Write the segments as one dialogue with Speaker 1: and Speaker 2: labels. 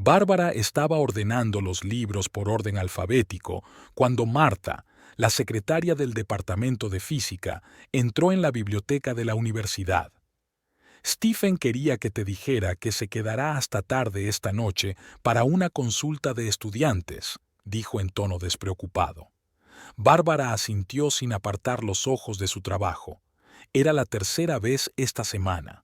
Speaker 1: Bárbara estaba ordenando los libros por orden alfabético cuando Marta, la secretaria del departamento de física, entró en la biblioteca de la universidad. Stephen quería que te dijera que se quedará hasta tarde esta noche para una consulta de estudiantes, dijo en tono despreocupado. Bárbara asintió sin apartar los ojos de su trabajo. Era la tercera vez esta semana.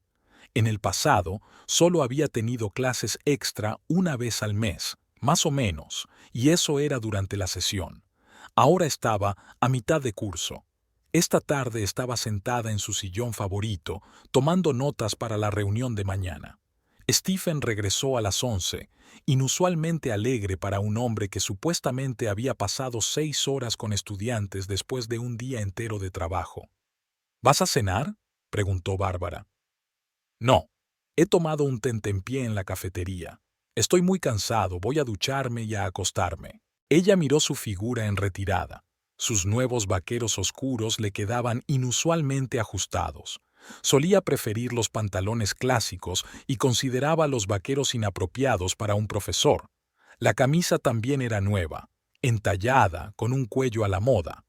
Speaker 1: En el pasado, solo había tenido clases extra una vez al mes, más o menos, y eso era durante la sesión. Ahora estaba a mitad de curso. Esta tarde estaba sentada en su sillón favorito, tomando notas para la reunión de mañana. Stephen regresó a las 11, inusualmente alegre para un hombre que supuestamente había pasado 6 horas con estudiantes después de un día entero de trabajo. ¿Vas a cenar?, preguntó Bárbara. No, he tomado un tentempié en la cafetería. Estoy muy cansado, voy a ducharme y a acostarme. Ella miró su figura en retirada. Sus nuevos vaqueros oscuros le quedaban inusualmente ajustados. Solía preferir los pantalones clásicos y consideraba los vaqueros inapropiados para un profesor. La camisa también era nueva, entallada, con un cuello a la moda.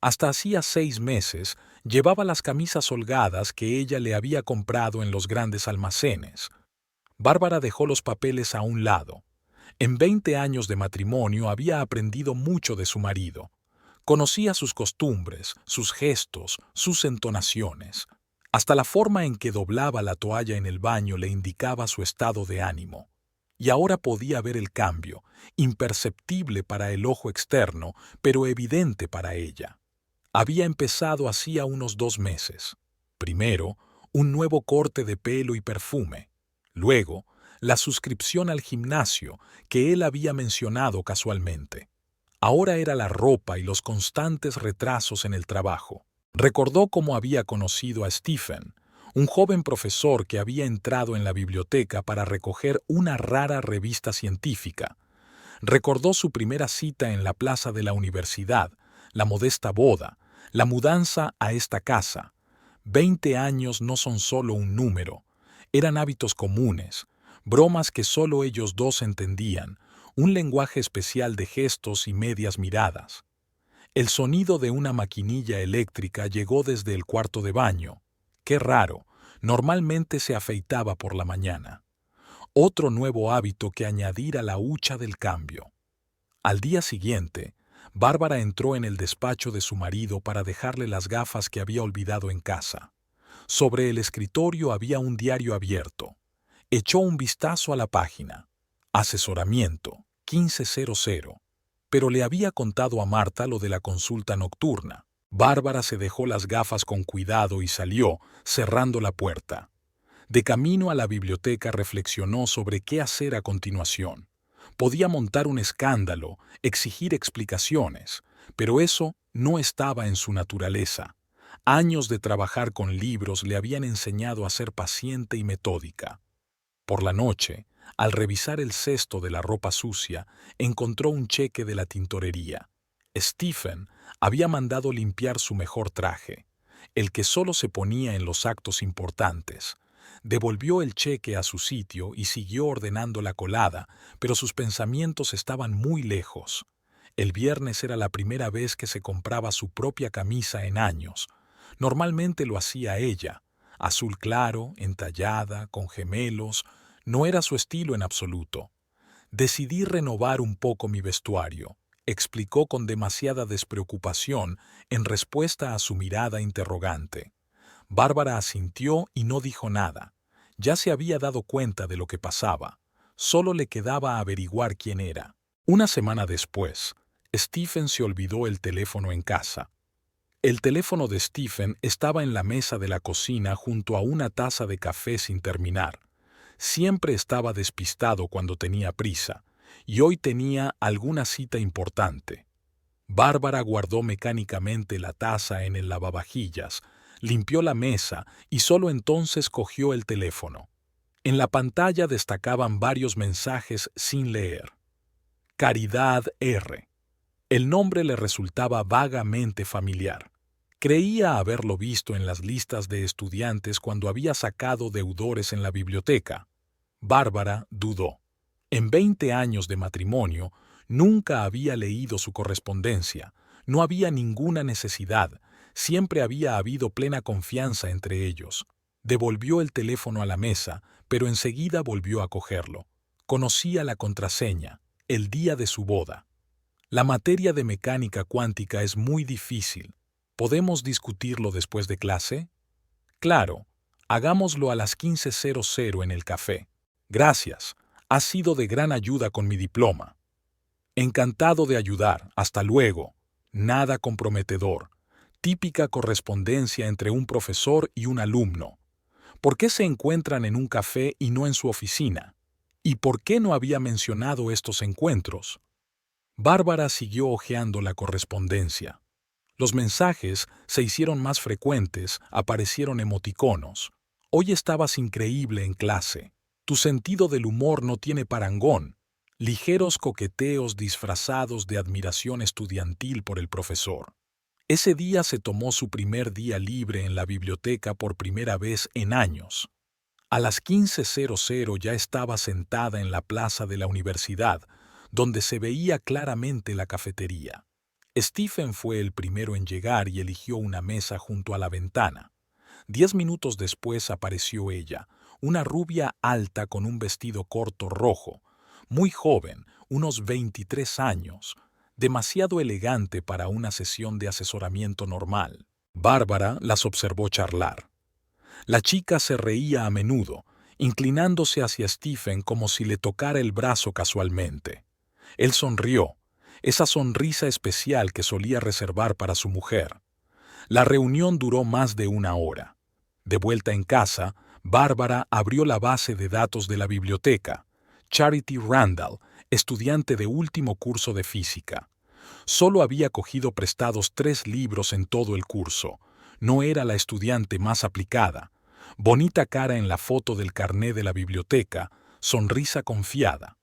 Speaker 1: Hasta hacía 6 meses llevaba las camisas holgadas que ella le había comprado en los grandes almacenes. Bárbara dejó los papeles a un lado. En 20 años de matrimonio había aprendido mucho de su marido. Conocía sus costumbres, sus gestos, sus entonaciones. Hasta la forma en que doblaba la toalla en el baño le indicaba su estado de ánimo. Y ahora podía ver el cambio, imperceptible para el ojo externo, pero evidente para ella. Había empezado hacía unos 2 meses. Primero, un nuevo corte de pelo y perfume. Luego, la suscripción al gimnasio que él había mencionado casualmente. Ahora era la ropa y los constantes retrasos en el trabajo. Recordó cómo había conocido a Stephen, un joven profesor que había entrado en la biblioteca para recoger una rara revista científica. Recordó su primera cita en la plaza de la universidad, la modesta boda, la mudanza a esta casa. 20 años no son solo un número, eran hábitos comunes, bromas que solo ellos dos entendían, un lenguaje especial de gestos y medias miradas. El sonido de una maquinilla eléctrica llegó desde el cuarto de baño. Qué raro, normalmente se afeitaba por la mañana. Otro nuevo hábito que añadir a la hucha del cambio. Al día siguiente, Bárbara entró en el despacho de su marido para dejarle las gafas que había olvidado en casa. Sobre el escritorio había un diario abierto. Echó un vistazo a la página. Asesoramiento, 1500. Pero le había contado a Marta lo de la consulta nocturna. Bárbara se dejó las gafas con cuidado y salió, cerrando la puerta. De camino a la biblioteca reflexionó sobre qué hacer a continuación. Podía montar un escándalo, exigir explicaciones, pero eso no estaba en su naturaleza. Años de trabajar con libros le habían enseñado a ser paciente y metódica. Por la noche, al revisar el cesto de la ropa sucia, encontró un cheque de la tintorería. Stephen había mandado limpiar su mejor traje, el que solo se ponía en los actos importantes. Devolvió el cheque a su sitio y siguió ordenando la colada, pero sus pensamientos estaban muy lejos. El viernes era la primera vez que se compraba su propia camisa en años. Normalmente lo hacía ella, azul claro, entallada, con gemelos. No era su estilo en absoluto. Decidí renovar un poco mi vestuario, explicó con demasiada despreocupación en respuesta a su mirada interrogante. Bárbara asintió y no dijo nada. Ya se había dado cuenta de lo que pasaba. Solo le quedaba averiguar quién era. Una semana después, Stephen se olvidó el teléfono en casa. El teléfono de Stephen estaba en la mesa de la cocina junto a una taza de café sin terminar. Siempre estaba despistado cuando tenía prisa, y hoy tenía alguna cita importante. Bárbara guardó mecánicamente la taza en el lavavajillas, limpió la mesa y solo entonces cogió el teléfono. En la pantalla destacaban varios mensajes sin leer. Caridad R. El nombre le resultaba vagamente familiar. Creía haberlo visto en las listas de estudiantes cuando había sacado deudores en la biblioteca. Bárbara dudó. En 20 años de matrimonio, nunca había leído su correspondencia, no había ninguna necesidad, siempre había habido plena confianza entre ellos. Devolvió el teléfono a la mesa, pero enseguida volvió a cogerlo. Conocía la contraseña, el día de su boda. La materia de mecánica cuántica es muy difícil. ¿Podemos discutirlo después de clase? Claro, hagámoslo a las 15:00 en el café. Gracias, has sido de gran ayuda con mi diploma. Encantado de ayudar, hasta luego. Nada comprometedor. Típica correspondencia entre un profesor y un alumno. ¿Por qué se encuentran en un café y no en su oficina? ¿Y por qué no había mencionado estos encuentros? Bárbara siguió hojeando la correspondencia. Los mensajes se hicieron más frecuentes, aparecieron emoticonos. Hoy estabas increíble en clase. Tu sentido del humor no tiene parangón. Ligeros coqueteos disfrazados de admiración estudiantil por el profesor. Ese día se tomó su primer día libre en la biblioteca por primera vez en años. A las 15:00 ya estaba sentada en la plaza de la universidad, donde se veía claramente la cafetería. Stephen fue el primero en llegar y eligió una mesa junto a la ventana. 10 minutos después apareció ella, una rubia alta con un vestido corto rojo, muy joven, unos 23 años, demasiado elegante para una sesión de asesoramiento normal. Bárbara las observó charlar. La chica se reía a menudo, inclinándose hacia Stephen como si le tocara el brazo casualmente. Él sonrió, esa sonrisa especial que solía reservar para su mujer. La reunión duró más de una hora. De vuelta en casa, Bárbara abrió la base de datos de la biblioteca. Charity Randall, estudiante de último curso de física. Solo había cogido prestados 3 libros en todo el curso. No era la estudiante más aplicada. Bonita cara en la foto del carné de la biblioteca, sonrisa confiada.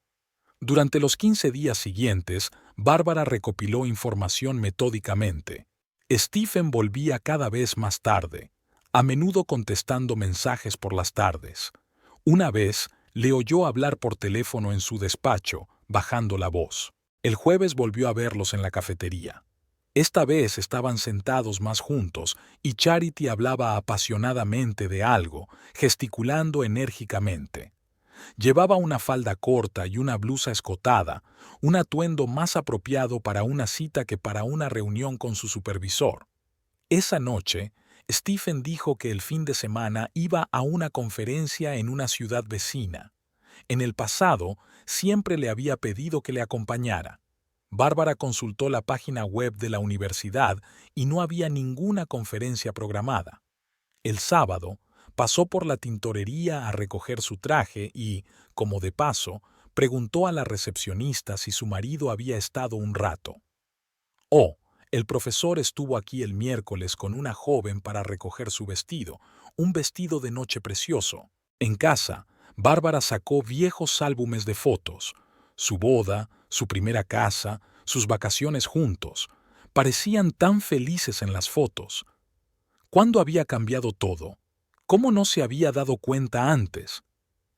Speaker 1: Durante los 15 días siguientes, Bárbara recopiló información metódicamente. Stephen volvía cada vez más tarde, a menudo contestando mensajes por las tardes. Una vez, le oyó hablar por teléfono en su despacho, bajando la voz. El jueves volvió a verlos en la cafetería. Esta vez estaban sentados más juntos y Charity hablaba apasionadamente de algo, gesticulando enérgicamente. Llevaba una falda corta y una blusa escotada, un atuendo más apropiado para una cita que para una reunión con su supervisor. Esa noche, Stephen dijo que el fin de semana iba a una conferencia en una ciudad vecina. En el pasado, siempre le había pedido que le acompañara. Bárbara consultó la página web de la universidad y no había ninguna conferencia programada. El sábado, pasó por la tintorería a recoger su traje y, como de paso, preguntó a la recepcionista si su marido había estado un rato. Oh, el profesor estuvo aquí el miércoles con una joven para recoger su vestido, un vestido de noche precioso. En casa, Bárbara sacó viejos álbumes de fotos. Su boda, su primera casa, sus vacaciones juntos. Parecían tan felices en las fotos. ¿Cuándo había cambiado todo? ¿Cómo no se había dado cuenta antes?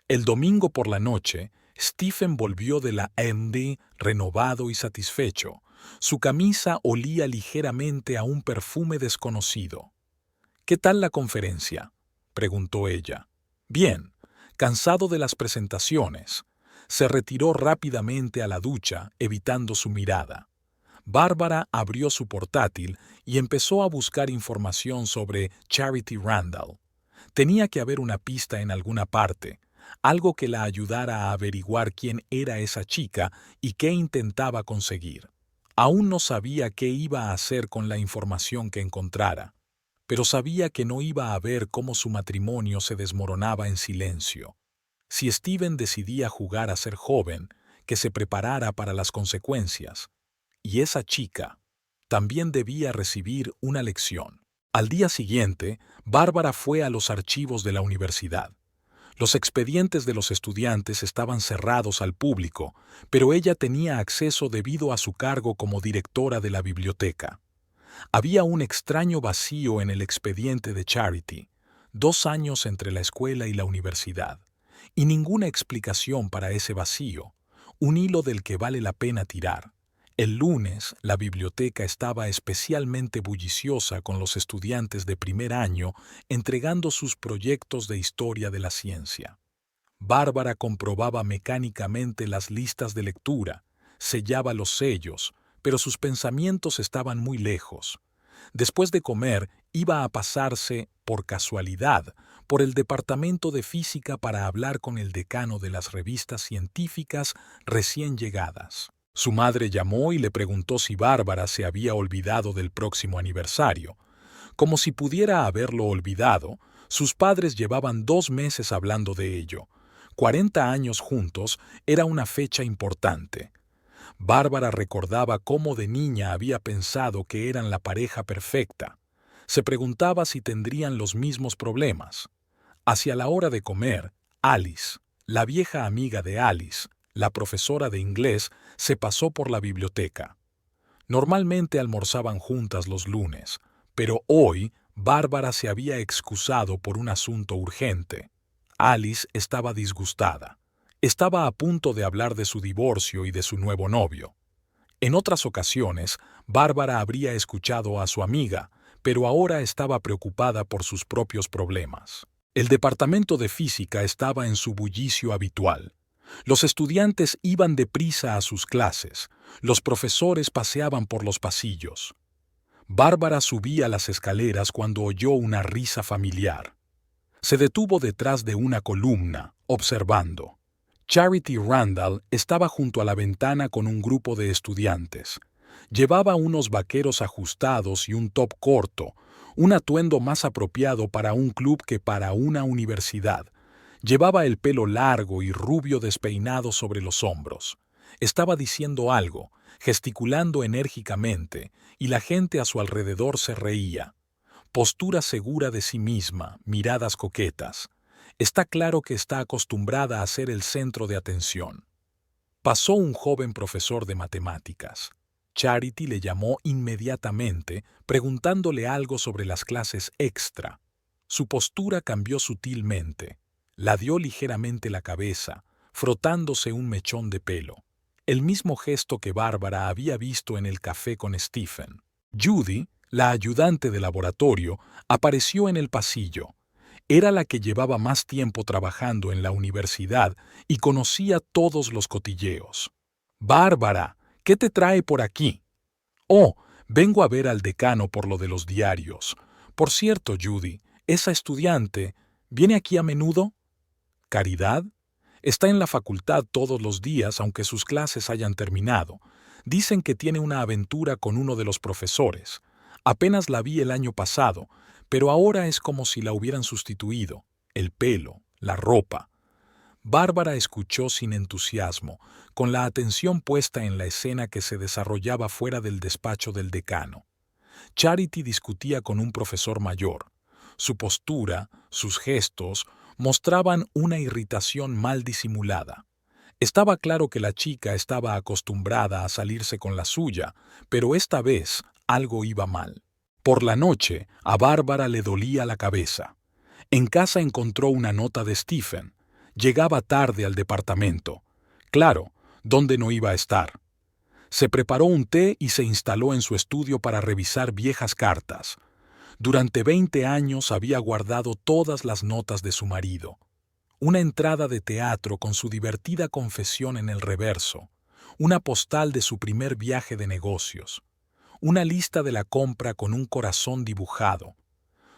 Speaker 1: El domingo por la noche, Stephen volvió de la MD renovado y satisfecho. Su camisa olía ligeramente a un perfume desconocido. ¿Qué tal la conferencia?, preguntó ella. Bien, cansado de las presentaciones. Se retiró rápidamente a la ducha, evitando su mirada. Bárbara abrió su portátil y empezó a buscar información sobre Charity Randall. Tenía que haber una pista en alguna parte, algo que la ayudara a averiguar quién era esa chica y qué intentaba conseguir. Aún no sabía qué iba a hacer con la información que encontrara, pero sabía que no iba a ver cómo su matrimonio se desmoronaba en silencio. Si Stephen decidía jugar a ser joven, que se preparara para las consecuencias. Y esa chica también debía recibir una lección. Al día siguiente, Bárbara fue a los archivos de la universidad. Los expedientes de los estudiantes estaban cerrados al público, pero ella tenía acceso debido a su cargo como directora de la biblioteca. Había un extraño vacío en el expediente de Charity, 2 años entre la escuela y la universidad, y ninguna explicación para ese vacío. un hilo del que vale la pena tirar. El lunes, la biblioteca estaba especialmente bulliciosa con los estudiantes de primer año entregando sus proyectos de historia de la ciencia. Bárbara comprobaba mecánicamente las listas de lectura, sellaba los sellos, pero sus pensamientos estaban muy lejos. Después de comer, iba a pasarse, por casualidad, por el departamento de física para hablar con el decano de las revistas científicas recién llegadas. Su madre llamó y le preguntó si Bárbara se había olvidado del próximo aniversario. Como si pudiera haberlo olvidado, sus padres llevaban 2 meses hablando de ello. 40 años juntos era una fecha importante. Bárbara recordaba cómo de niña había pensado que eran la pareja perfecta. Se preguntaba si tendrían los mismos problemas. Hacia la hora de comer, Alice, la vieja amiga de Alice, la profesora de inglés, se pasó por la biblioteca. Normalmente almorzaban juntas los lunes, pero hoy Bárbara se había excusado por un asunto urgente. Alice estaba disgustada. Estaba a punto de hablar de su divorcio y de su nuevo novio. En otras ocasiones, Bárbara habría escuchado a su amiga, pero ahora estaba preocupada por sus propios problemas. El departamento de física estaba en su bullicio habitual. Los estudiantes iban deprisa a sus clases, los profesores paseaban por los pasillos. Bárbara subía las escaleras cuando oyó una risa familiar. Se detuvo detrás de una columna, observando. Charity Randall estaba junto a la ventana con un grupo de estudiantes. Llevaba unos vaqueros ajustados y un top corto, un atuendo más apropiado para un club que para una universidad. Llevaba el pelo largo y rubio despeinado sobre los hombros. Estaba diciendo algo, gesticulando enérgicamente, y la gente a su alrededor se reía. Postura segura de sí misma, miradas coquetas. Está claro que está acostumbrada a ser el centro de atención. Pasó un joven profesor de matemáticas. Charity le llamó inmediatamente, preguntándole algo sobre las clases extra. Su postura cambió sutilmente. Ladeó ligeramente la cabeza, frotándose un mechón de pelo. El mismo gesto que Bárbara había visto en el café con Stephen. Judy, la ayudante de laboratorio, apareció en el pasillo. Era la que llevaba más tiempo trabajando en la universidad y conocía todos los cotilleos. «Bárbara, ¿qué te trae por aquí?» «Oh, vengo a ver al decano por lo de los diarios. Por cierto, Judy, esa estudiante, ¿viene aquí a menudo?» «¿Caridad?» Está en la facultad todos los días aunque sus clases hayan terminado. Dicen que tiene una aventura con uno de los profesores. Apenas la vi el año pasado, pero ahora es como si la hubieran sustituido. El pelo, la ropa. Bárbara escuchó sin entusiasmo, con la atención puesta en la escena que se desarrollaba fuera del despacho del decano. Charity discutía con un profesor mayor. Su postura, sus gestos, mostraban una irritación mal disimulada. Estaba claro que la chica estaba acostumbrada a salirse con la suya, pero esta vez algo iba mal. Por la noche, a Bárbara le dolía la cabeza. En casa encontró una nota de Stephen. Llegaba tarde al departamento. Claro, ¿dónde no iba a estar? Se preparó un té y se instaló en su estudio para revisar viejas cartas. Durante 20 años había guardado todas las notas de su marido. Una entrada de teatro con su divertida confesión en el reverso, una postal de su primer viaje de negocios, una lista de la compra con un corazón dibujado.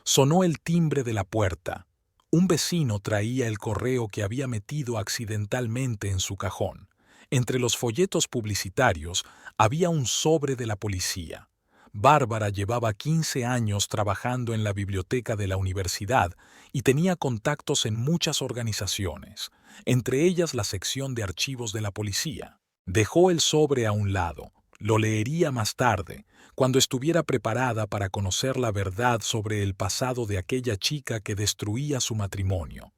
Speaker 1: Sonó el timbre de la puerta. Un vecino traía el correo que había metido accidentalmente en su cajón. Entre los folletos publicitarios había un sobre de la policía. Bárbara llevaba 15 años trabajando en la biblioteca de la universidad y tenía contactos en muchas organizaciones, entre ellas la sección de archivos de la policía. Dejó el sobre a un lado. Lo leería más tarde, cuando estuviera preparada para conocer la verdad sobre el pasado de aquella chica que destruía su matrimonio.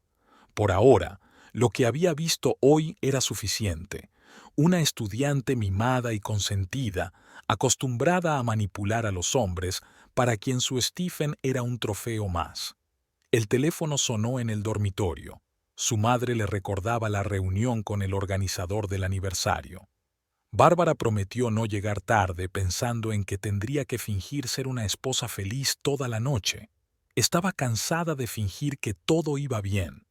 Speaker 1: Por ahora, lo que había visto hoy era suficiente. Una estudiante mimada y consentida, acostumbrada a manipular a los hombres, para quien su Stephen era un trofeo más. El teléfono sonó en el dormitorio. Su madre le recordaba la reunión con el organizador del aniversario. Bárbara prometió no llegar tarde pensando en que tendría que fingir ser una esposa feliz toda la noche. Estaba cansada de fingir que todo iba bien.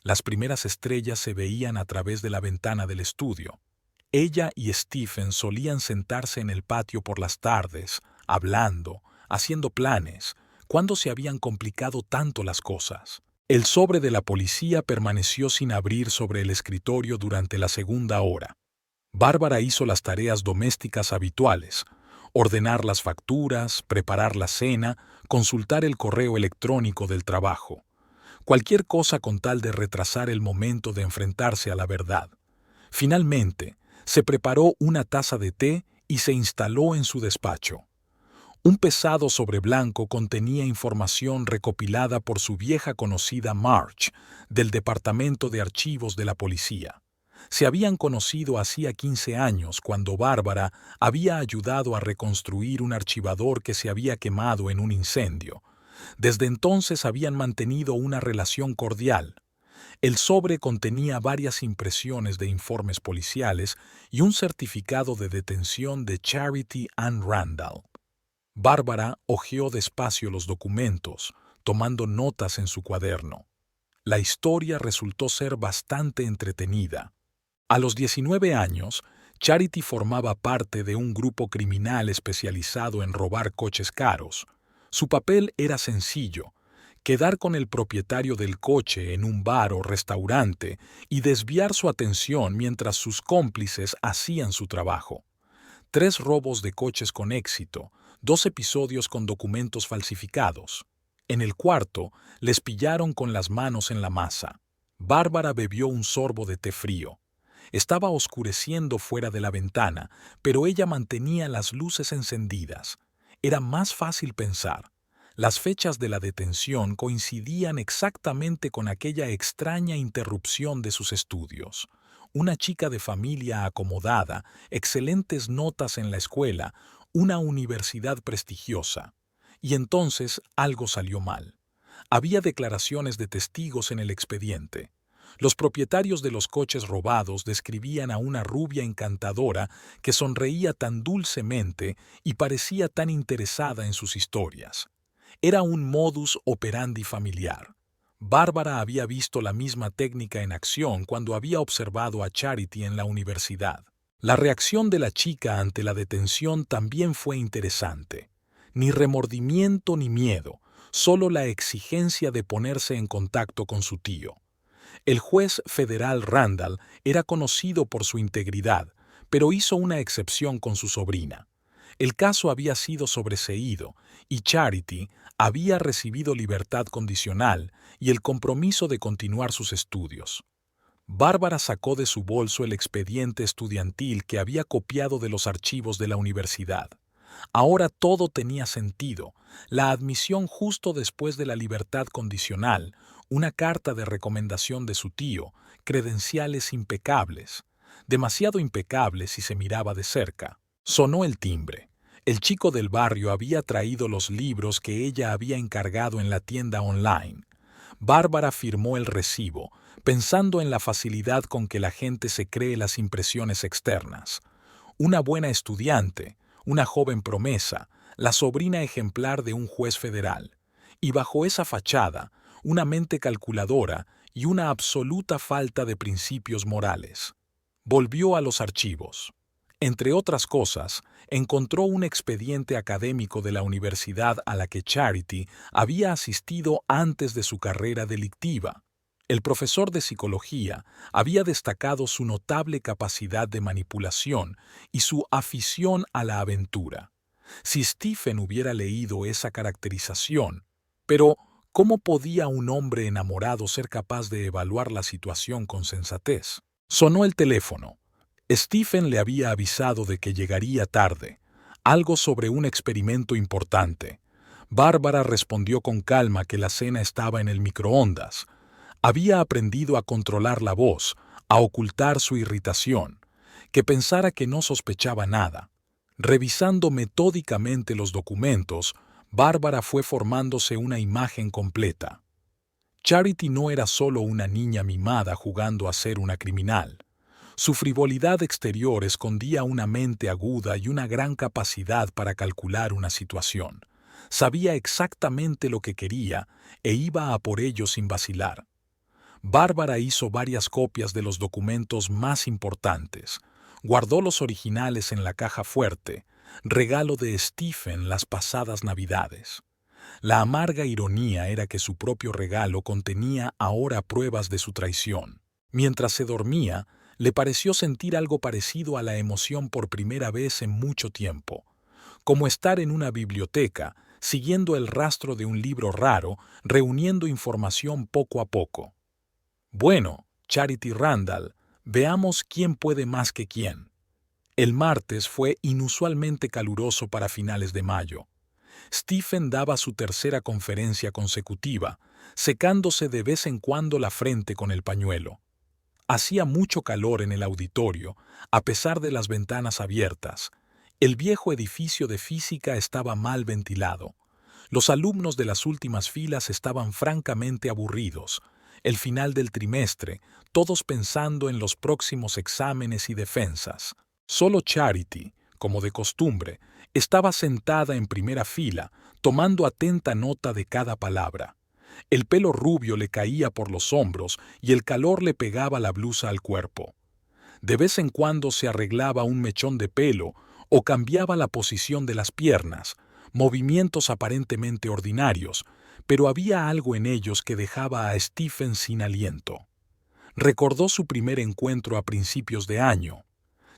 Speaker 1: Las primeras estrellas se veían a través de la ventana del estudio. Ella y Stephen solían sentarse en el patio por las tardes, hablando, haciendo planes, cuando se habían complicado tanto las cosas. El sobre de la policía permaneció sin abrir sobre el escritorio durante la segunda hora. Bárbara hizo las tareas domésticas habituales: ordenar las facturas, preparar la cena, consultar el correo electrónico del trabajo. Cualquier cosa con tal de retrasar el momento de enfrentarse a la verdad. Finalmente, se preparó una taza de té y se instaló en su despacho. Un pesado sobre blanco contenía información recopilada por su vieja conocida Marge, del Departamento de Archivos de la Policía. Se habían conocido hacía 15 años cuando Bárbara había ayudado a reconstruir un archivador que se había quemado en un incendio. Desde entonces habían mantenido una relación cordial. El sobre contenía varias impresiones de informes policiales y un certificado de detención de Charity Ann Randall. Bárbara hojeó despacio los documentos, tomando notas en su cuaderno. La historia resultó ser bastante entretenida. A los 19 años, Charity formaba parte de un grupo criminal especializado en robar coches caros. Su papel era sencillo: quedar con el propietario del coche en un bar o restaurante y desviar su atención mientras sus cómplices hacían su trabajo. 3 robos de coches con éxito, 2 episodios con documentos falsificados. En el cuarto, les pillaron con las manos en la masa. Bárbara bebió un sorbo de té frío. Estaba oscureciendo fuera de la ventana, pero ella mantenía las luces encendidas. Era más fácil pensar. Las fechas de la detención coincidían exactamente con aquella extraña interrupción de sus estudios. Una chica de familia acomodada, excelentes notas en la escuela, una universidad prestigiosa. Y entonces algo salió mal. Había declaraciones de testigos en el expediente. Los propietarios de los coches robados describían a una rubia encantadora que sonreía tan dulcemente y parecía tan interesada en sus historias. Era un modus operandi familiar. Bárbara había visto la misma técnica en acción cuando había observado a Charity en la universidad. La reacción de la chica ante la detención también fue interesante. Ni remordimiento ni miedo, solo la exigencia de ponerse en contacto con su tío. El juez federal Randall era conocido por su integridad, pero hizo una excepción con su sobrina. El caso había sido sobreseído y Charity había recibido libertad condicional y el compromiso de continuar sus estudios. Bárbara sacó de su bolso el expediente estudiantil que había copiado de los archivos de la universidad. Ahora todo tenía sentido: la admisión justo después de la libertad condicional, una carta de recomendación de su tío, credenciales impecables, demasiado impecables si se miraba de cerca. Sonó el timbre. El chico del barrio había traído los libros que ella había encargado en la tienda online. Bárbara firmó el recibo, pensando en la facilidad con que la gente se cree las impresiones externas. Una buena estudiante, una joven promesa, la sobrina ejemplar de un juez federal. Y bajo esa fachada, una mente calculadora y una absoluta falta de principios morales. Volvió a los archivos. Entre otras cosas, encontró un expediente académico de la universidad a la que Charity había asistido antes de su carrera delictiva. El profesor de psicología había destacado su notable capacidad de manipulación y su afición a la aventura. Si Stephen hubiera leído esa caracterización, pero ¿cómo podía un hombre enamorado ser capaz de evaluar la situación con sensatez? Sonó el teléfono. Stephen le había avisado de que llegaría tarde, algo sobre un experimento importante. Bárbara respondió con calma que la cena estaba en el microondas. Había aprendido a controlar la voz, a ocultar su irritación, que pensara que no sospechaba nada. Revisando metódicamente los documentos, Bárbara fue formándose una imagen completa. Charity no era solo una niña mimada jugando a ser una criminal. Su frivolidad exterior escondía una mente aguda y una gran capacidad para calcular una situación. Sabía exactamente lo que quería e iba a por ello sin vacilar. Bárbara hizo varias copias de los documentos más importantes. Guardó los originales en la caja fuerte, regalo de Stephen las pasadas Navidades. La amarga ironía era que su propio regalo contenía ahora pruebas de su traición. Mientras se dormía, le pareció sentir algo parecido a la emoción por primera vez en mucho tiempo, como estar en una biblioteca, siguiendo el rastro de un libro raro, reuniendo información poco a poco. Bueno, Charity Randall, veamos quién puede más que quién. El martes fue inusualmente caluroso para finales de mayo. Stephen daba su tercera conferencia consecutiva, secándose de vez en cuando la frente con el pañuelo. Hacía mucho calor en el auditorio, a pesar de las ventanas abiertas. El viejo edificio de física estaba mal ventilado. Los alumnos de las últimas filas estaban francamente aburridos. El final del trimestre, todos pensando en los próximos exámenes y defensas. Solo Charity, como de costumbre, estaba sentada en primera fila, tomando atenta nota de cada palabra. El pelo rubio le caía por los hombros y el calor le pegaba la blusa al cuerpo. De vez en cuando se arreglaba un mechón de pelo o cambiaba la posición de las piernas, movimientos aparentemente ordinarios, pero había algo en ellos que dejaba a Stephen sin aliento. Recordó su primer encuentro a principios de año.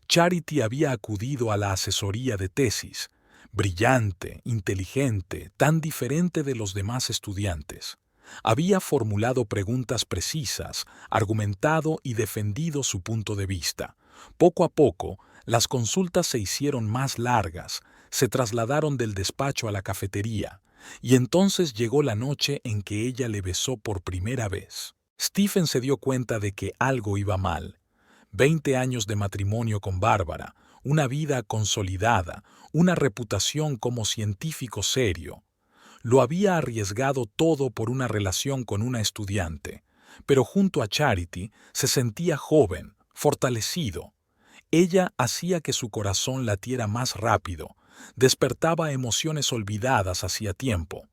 Speaker 1: Charity había acudido a la asesoría de tesis, brillante, inteligente, tan diferente de los demás estudiantes. Había formulado preguntas precisas, argumentado y defendido su punto de vista. Poco a poco, las consultas se hicieron más largas, se trasladaron del despacho a la cafetería, y entonces llegó la noche en que ella le besó por primera vez. Stephen se dio cuenta de que algo iba mal. 20 años de matrimonio con Bárbara, una vida consolidada, una reputación como científico serio. Lo había arriesgado todo por una relación con una estudiante, pero junto a Charity se sentía joven, fortalecido. Ella hacía que su corazón latiera más rápido, despertaba emociones olvidadas hacía tiempo.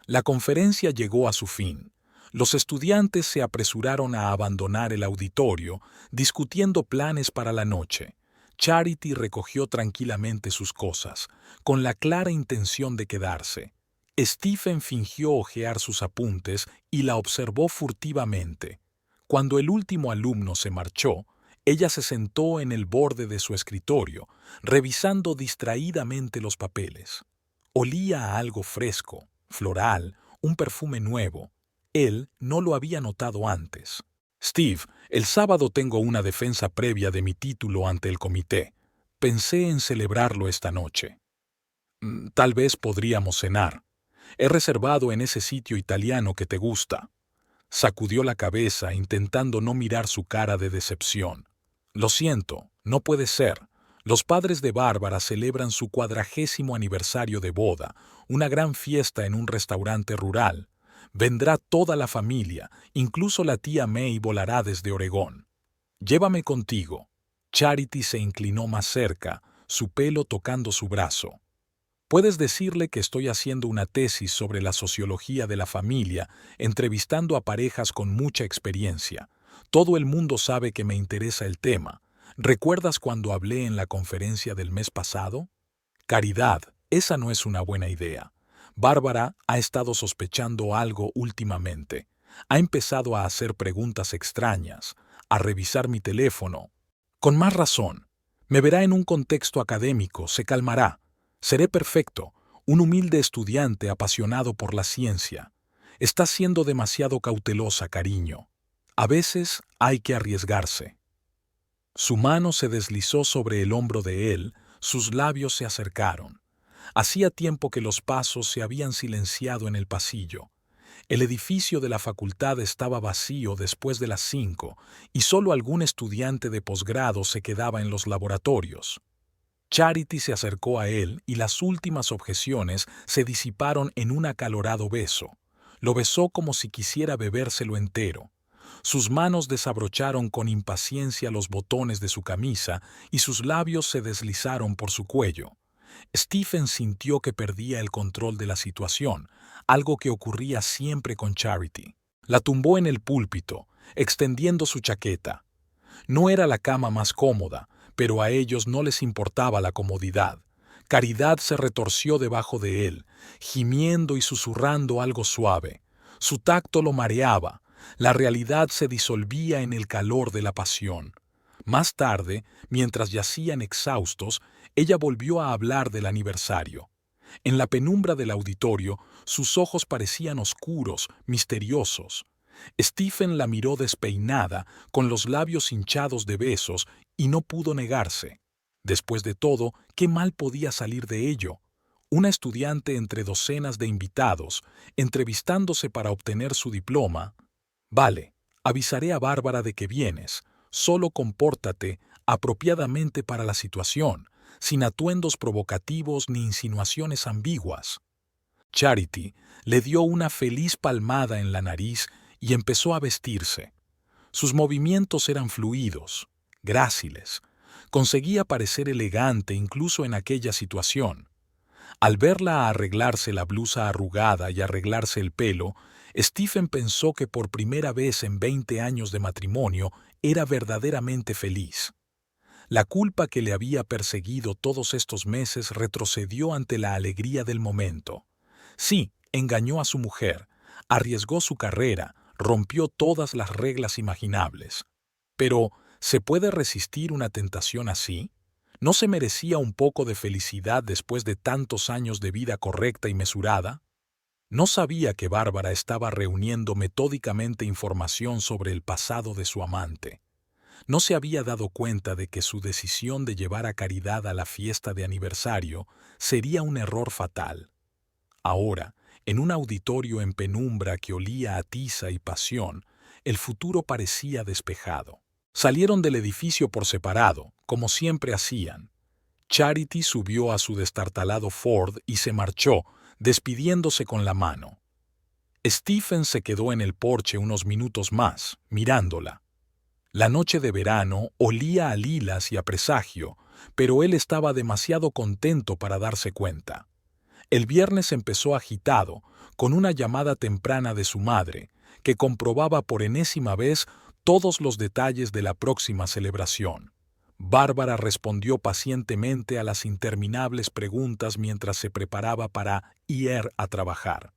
Speaker 1: La conferencia llegó a su fin. Los estudiantes se apresuraron a abandonar el auditorio, discutiendo planes para la noche. Charity recogió tranquilamente sus cosas, con la clara intención de quedarse. Stephen fingió hojear sus apuntes y la observó furtivamente. Cuando el último alumno se marchó, ella se sentó en el borde de su escritorio, revisando distraídamente los papeles. Olía a algo fresco, floral, un perfume nuevo. Él no lo había notado antes. Steve, el sábado tengo una defensa previa de mi título ante el comité. Pensé en celebrarlo esta noche. Tal vez podríamos cenar. He reservado en ese sitio italiano que te gusta. Sacudió la cabeza intentando no mirar su cara de decepción. Lo siento, no puede ser. Los padres de Bárbara celebran su 40º aniversario de boda, una gran fiesta en un restaurante rural. Vendrá toda la familia, incluso la tía May volará desde Oregón. Llévame contigo. Charity se inclinó más cerca, su pelo tocando su brazo. Puedes decirle que estoy haciendo una tesis sobre la sociología de la familia, entrevistando a parejas con mucha experiencia. Todo el mundo sabe que me interesa el tema. ¿Recuerdas cuando hablé en la conferencia del mes pasado? Caridad, esa no es una buena idea. Bárbara ha estado sospechando algo últimamente. Ha empezado a hacer preguntas extrañas, a revisar mi teléfono. Con más razón. Me verá en un contexto académico, se calmará. Seré perfecto, un humilde estudiante apasionado por la ciencia. Estás siendo demasiado cautelosa, cariño. A veces hay que arriesgarse. Su mano se deslizó sobre el hombro de él, sus labios se acercaron. Hacía tiempo que los pasos se habían silenciado en el pasillo. El edificio de la facultad estaba vacío después de las 5 y solo algún estudiante de posgrado se quedaba en los laboratorios. Charity se acercó a él y las últimas objeciones se disiparon en un acalorado beso. Lo besó como si quisiera bebérselo entero. Sus manos desabrocharon con impaciencia los botones de su camisa y sus labios se deslizaron por su cuello. Stephen sintió que perdía el control de la situación, algo que ocurría siempre con Charity. La tumbó en el púlpito, extendiendo su chaqueta. No era la cama más cómoda, pero a ellos no les importaba la comodidad. Caridad se retorció debajo de él, gimiendo y susurrando algo suave. Su tacto lo mareaba. La realidad se disolvía en el calor de la pasión. Más tarde, mientras yacían exhaustos, ella volvió a hablar del aniversario. En la penumbra del auditorio, sus ojos parecían oscuros, misteriosos. Stephen la miró despeinada, con los labios hinchados de besos, y no pudo negarse. Después de todo, ¿qué mal podía salir de ello? Una estudiante entre docenas de invitados, entrevistándose para obtener su diploma. Vale, avisaré a Bárbara de que vienes. Solo compórtate apropiadamente para la situación, sin atuendos provocativos ni insinuaciones ambiguas. Charity le dio una feliz palmada en la nariz y empezó a vestirse. Sus movimientos eran fluidos, gráciles. Conseguía parecer elegante incluso en aquella situación. Al verla arreglarse la blusa arrugada y arreglarse el pelo, Stephen pensó que por primera vez en 20 años de matrimonio era verdaderamente feliz. La culpa que le había perseguido todos estos meses retrocedió ante la alegría del momento. Sí, engañó a su mujer, arriesgó su carrera, rompió todas las reglas imaginables. Pero, ¿se puede resistir una tentación así? ¿No se merecía un poco de felicidad después de tantos años de vida correcta y mesurada? No sabía que Bárbara estaba reuniendo metódicamente información sobre el pasado de su amante. No se había dado cuenta de que su decisión de llevar a Caridad a la fiesta de aniversario sería un error fatal. Ahora, en un auditorio en penumbra que olía a tiza y pasión, el futuro parecía despejado. Salieron del edificio por separado, como siempre hacían. Charity subió a su destartalado Ford y se marchó, despidiéndose con la mano. Stephen se quedó en el porche unos minutos más, mirándola. La noche de verano olía a lilas y a presagio, pero él estaba demasiado contento para darse cuenta. El viernes empezó agitado, con una llamada temprana de su madre, que comprobaba por enésima vez todos los detalles de la próxima celebración. Bárbara respondió pacientemente a las interminables preguntas mientras se preparaba para ir a trabajar.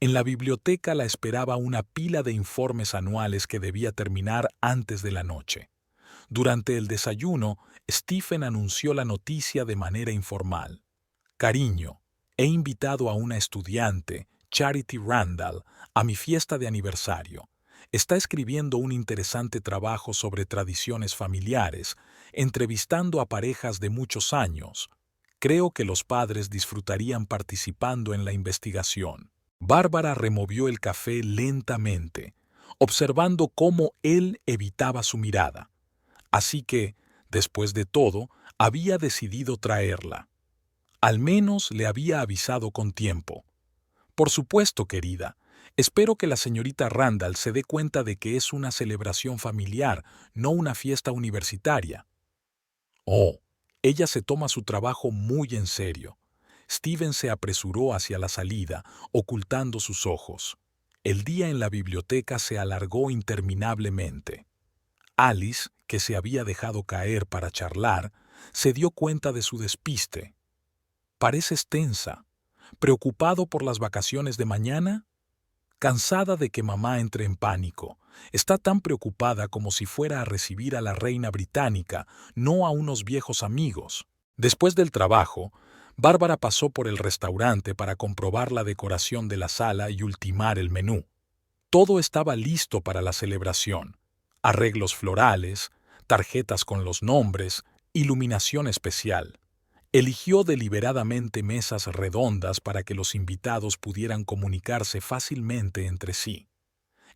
Speaker 1: En la biblioteca la esperaba una pila de informes anuales que debía terminar antes de la noche. Durante el desayuno, Stephen anunció la noticia de manera informal. Cariño, he invitado a una estudiante, Charity Randall, a mi fiesta de aniversario. Está escribiendo un interesante trabajo sobre tradiciones familiares, entrevistando a parejas de muchos años. Creo que los padres disfrutarían participando en la investigación. Bárbara removió el café lentamente, observando cómo él evitaba su mirada. Así que, después de todo, había decidido traerla. Al menos le había avisado con tiempo. Por supuesto, querida. Espero que la señorita Randall se dé cuenta de que es una celebración familiar, no una fiesta universitaria. Oh, ella se toma su trabajo muy en serio. Stephen se apresuró hacia la salida, ocultando sus ojos. El día en la biblioteca se alargó interminablemente. Alice, que se había dejado caer para charlar, se dio cuenta de su despiste. Pareces tensa. ¿Preocupado por las vacaciones de mañana? Cansada de que mamá entre en pánico. Está tan preocupada como si fuera a recibir a la reina británica, no a unos viejos amigos. Después del trabajo, Bárbara pasó por el restaurante para comprobar la decoración de la sala y ultimar el menú. Todo estaba listo para la celebración. Arreglos florales, tarjetas con los nombres, iluminación especial. Eligió deliberadamente mesas redondas para que los invitados pudieran comunicarse fácilmente entre sí.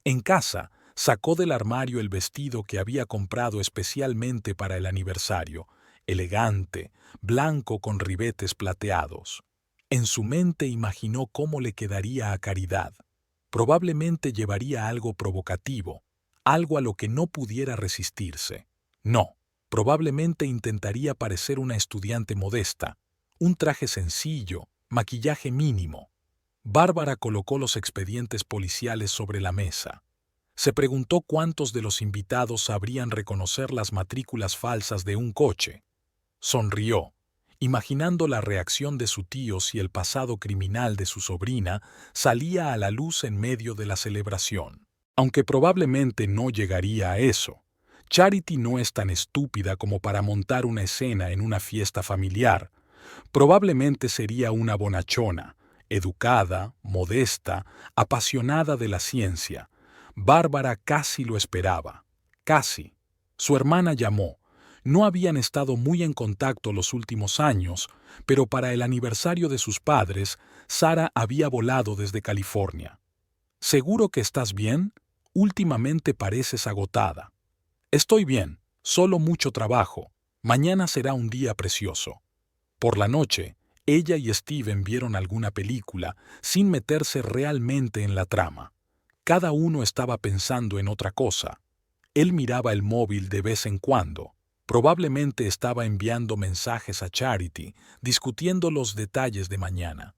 Speaker 1: En casa, sacó del armario el vestido que había comprado especialmente para el aniversario, elegante, blanco con ribetes plateados. En su mente imaginó cómo le quedaría a Caridad. Probablemente llevaría algo provocativo, algo a lo que no pudiera resistirse. No, probablemente intentaría parecer una estudiante modesta, un traje sencillo, maquillaje mínimo. Bárbara colocó los expedientes policiales sobre la mesa. Se preguntó cuántos de los invitados sabrían reconocer las matrículas falsas de un coche. Sonrió, imaginando la reacción de su tío si el pasado criminal de su sobrina salía a la luz en medio de la celebración. Aunque probablemente no llegaría a eso, Charity no es tan estúpida como para montar una escena en una fiesta familiar. Probablemente sería una bonachona, educada, modesta, apasionada de la ciencia. Bárbara casi lo esperaba. Casi. Su hermana llamó. No habían estado muy en contacto los últimos años, pero para el aniversario de sus padres, Sara había volado desde California. ¿Seguro que estás bien? Últimamente pareces agotada. Estoy bien, solo mucho trabajo. Mañana será un día precioso. Por la noche, ella y Steven vieron alguna película sin meterse realmente en la trama. Cada uno estaba pensando en otra cosa. Él miraba el móvil de vez en cuando. Probablemente estaba enviando mensajes a Charity, discutiendo los detalles de mañana.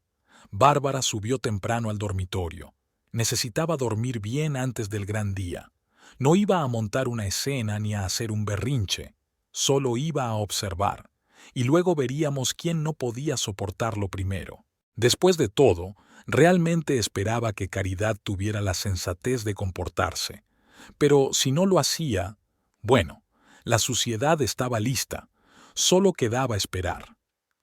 Speaker 1: Bárbara subió temprano al dormitorio. Necesitaba dormir bien antes del gran día. No iba a montar una escena ni a hacer un berrinche. Solo iba a observar. Y luego veríamos quién no podía soportarlo primero. Después de todo, realmente esperaba que Caridad tuviera la sensatez de comportarse. Pero si no lo hacía, bueno, la suciedad estaba lista. Solo quedaba esperar.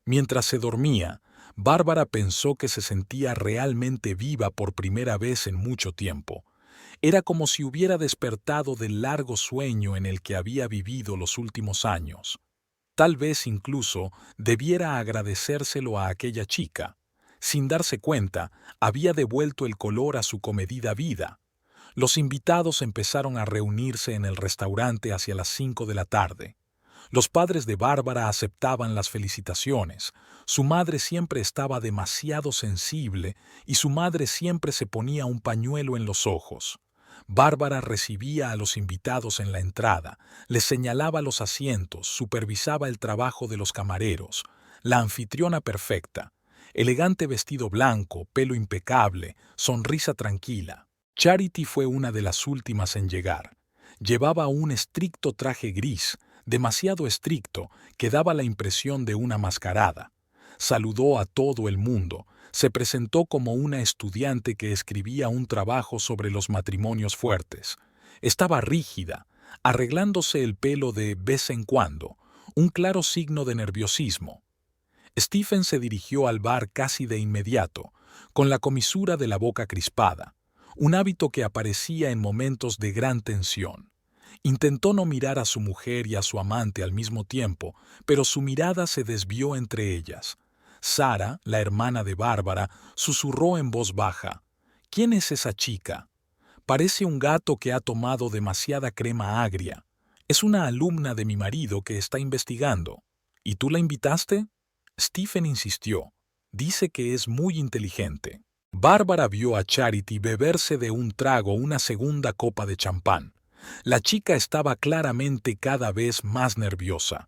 Speaker 1: Mientras se dormía, Bárbara pensó que se sentía realmente viva por primera vez en mucho tiempo. Era como si hubiera despertado del largo sueño en el que había vivido los últimos años. Tal vez incluso debiera agradecérselo a aquella chica. Sin darse cuenta, había devuelto el color a su comedida vida. Los invitados empezaron a reunirse en el restaurante hacia las 5 de la tarde. Los padres de Bárbara aceptaban las felicitaciones. Su madre siempre estaba demasiado sensible y su madre siempre se ponía un pañuelo en los ojos. Bárbara recibía a los invitados en la entrada, les señalaba los asientos, supervisaba el trabajo de los camareros. La anfitriona perfecta, elegante vestido blanco, pelo impecable, sonrisa tranquila. Charity fue una de las últimas en llegar. Llevaba un estricto traje gris, demasiado estricto, que daba la impresión de una mascarada. Saludó a todo el mundo. Se presentó como una estudiante que escribía un trabajo sobre los matrimonios fuertes. Estaba rígida, arreglándose el pelo de vez en cuando, un claro signo de nerviosismo. Stephen se dirigió al bar casi de inmediato, con la comisura de la boca crispada, un hábito que aparecía en momentos de gran tensión. Intentó no mirar a su mujer y a su amante al mismo tiempo, pero su mirada se desvió entre ellas. Sara, la hermana de Bárbara, susurró en voz baja: «¿Quién es esa chica? Parece un gato que ha tomado demasiada crema agria. Es una alumna de mi marido que está investigando. ¿Y tú la invitaste?» Stephen insistió. «Dice que es muy inteligente». Bárbara vio a Charity beberse de un trago una segunda copa de champán. La chica estaba claramente cada vez más nerviosa.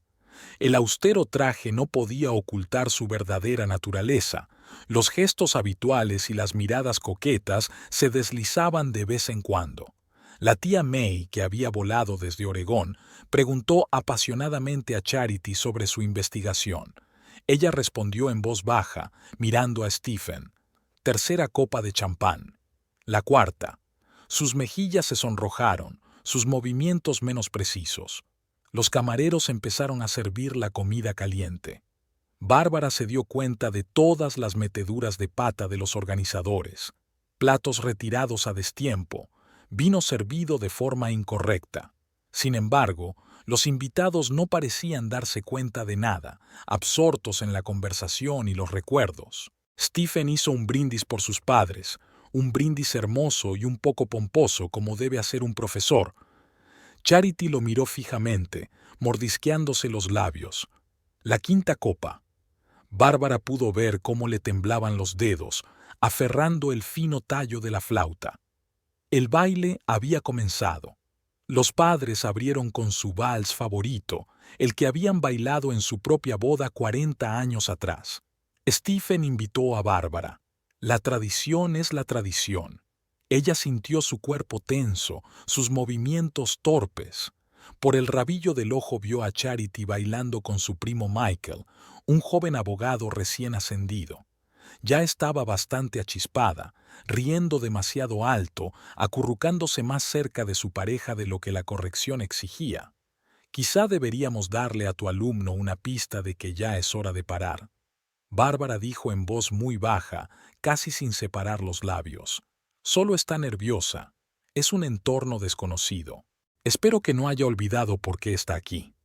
Speaker 1: El austero traje no podía ocultar su verdadera naturaleza. Los gestos habituales y las miradas coquetas se deslizaban de vez en cuando. La tía May, que había volado desde Oregón, preguntó apasionadamente a Charity sobre su investigación. Ella respondió en voz baja, mirando a Stephen. Tercera copa de champán. La cuarta. Sus mejillas se sonrojaron, sus movimientos menos precisos. Los camareros empezaron a servir la comida caliente. Bárbara se dio cuenta de todas las meteduras de pata de los organizadores. Platos retirados a destiempo, vino servido de forma incorrecta. Sin embargo, los invitados no parecían darse cuenta de nada, absortos en la conversación y los recuerdos. Stephen hizo un brindis por sus padres, un brindis hermoso y un poco pomposo como debe hacer un profesor. Charity lo miró fijamente, mordisqueándose los labios. La quinta copa. Bárbara pudo ver cómo le temblaban los dedos, aferrando el fino tallo de la flauta. El baile había comenzado. Los padres abrieron con su vals favorito, el que habían bailado en su propia boda 40 años atrás. Stephen invitó a Bárbara. La tradición es la tradición. Ella sintió su cuerpo tenso, sus movimientos torpes. Por el rabillo del ojo vio a Charity bailando con su primo Michael, un joven abogado recién ascendido. Ya estaba bastante achispada, riendo demasiado alto, acurrucándose más cerca de su pareja de lo que la corrección exigía. Quizá deberíamos darle a tu alumno una pista de que ya es hora de parar. Bárbara dijo en voz muy baja, casi sin separar los labios. Solo está nerviosa. Es un entorno desconocido. Espero que no haya olvidado por qué está aquí.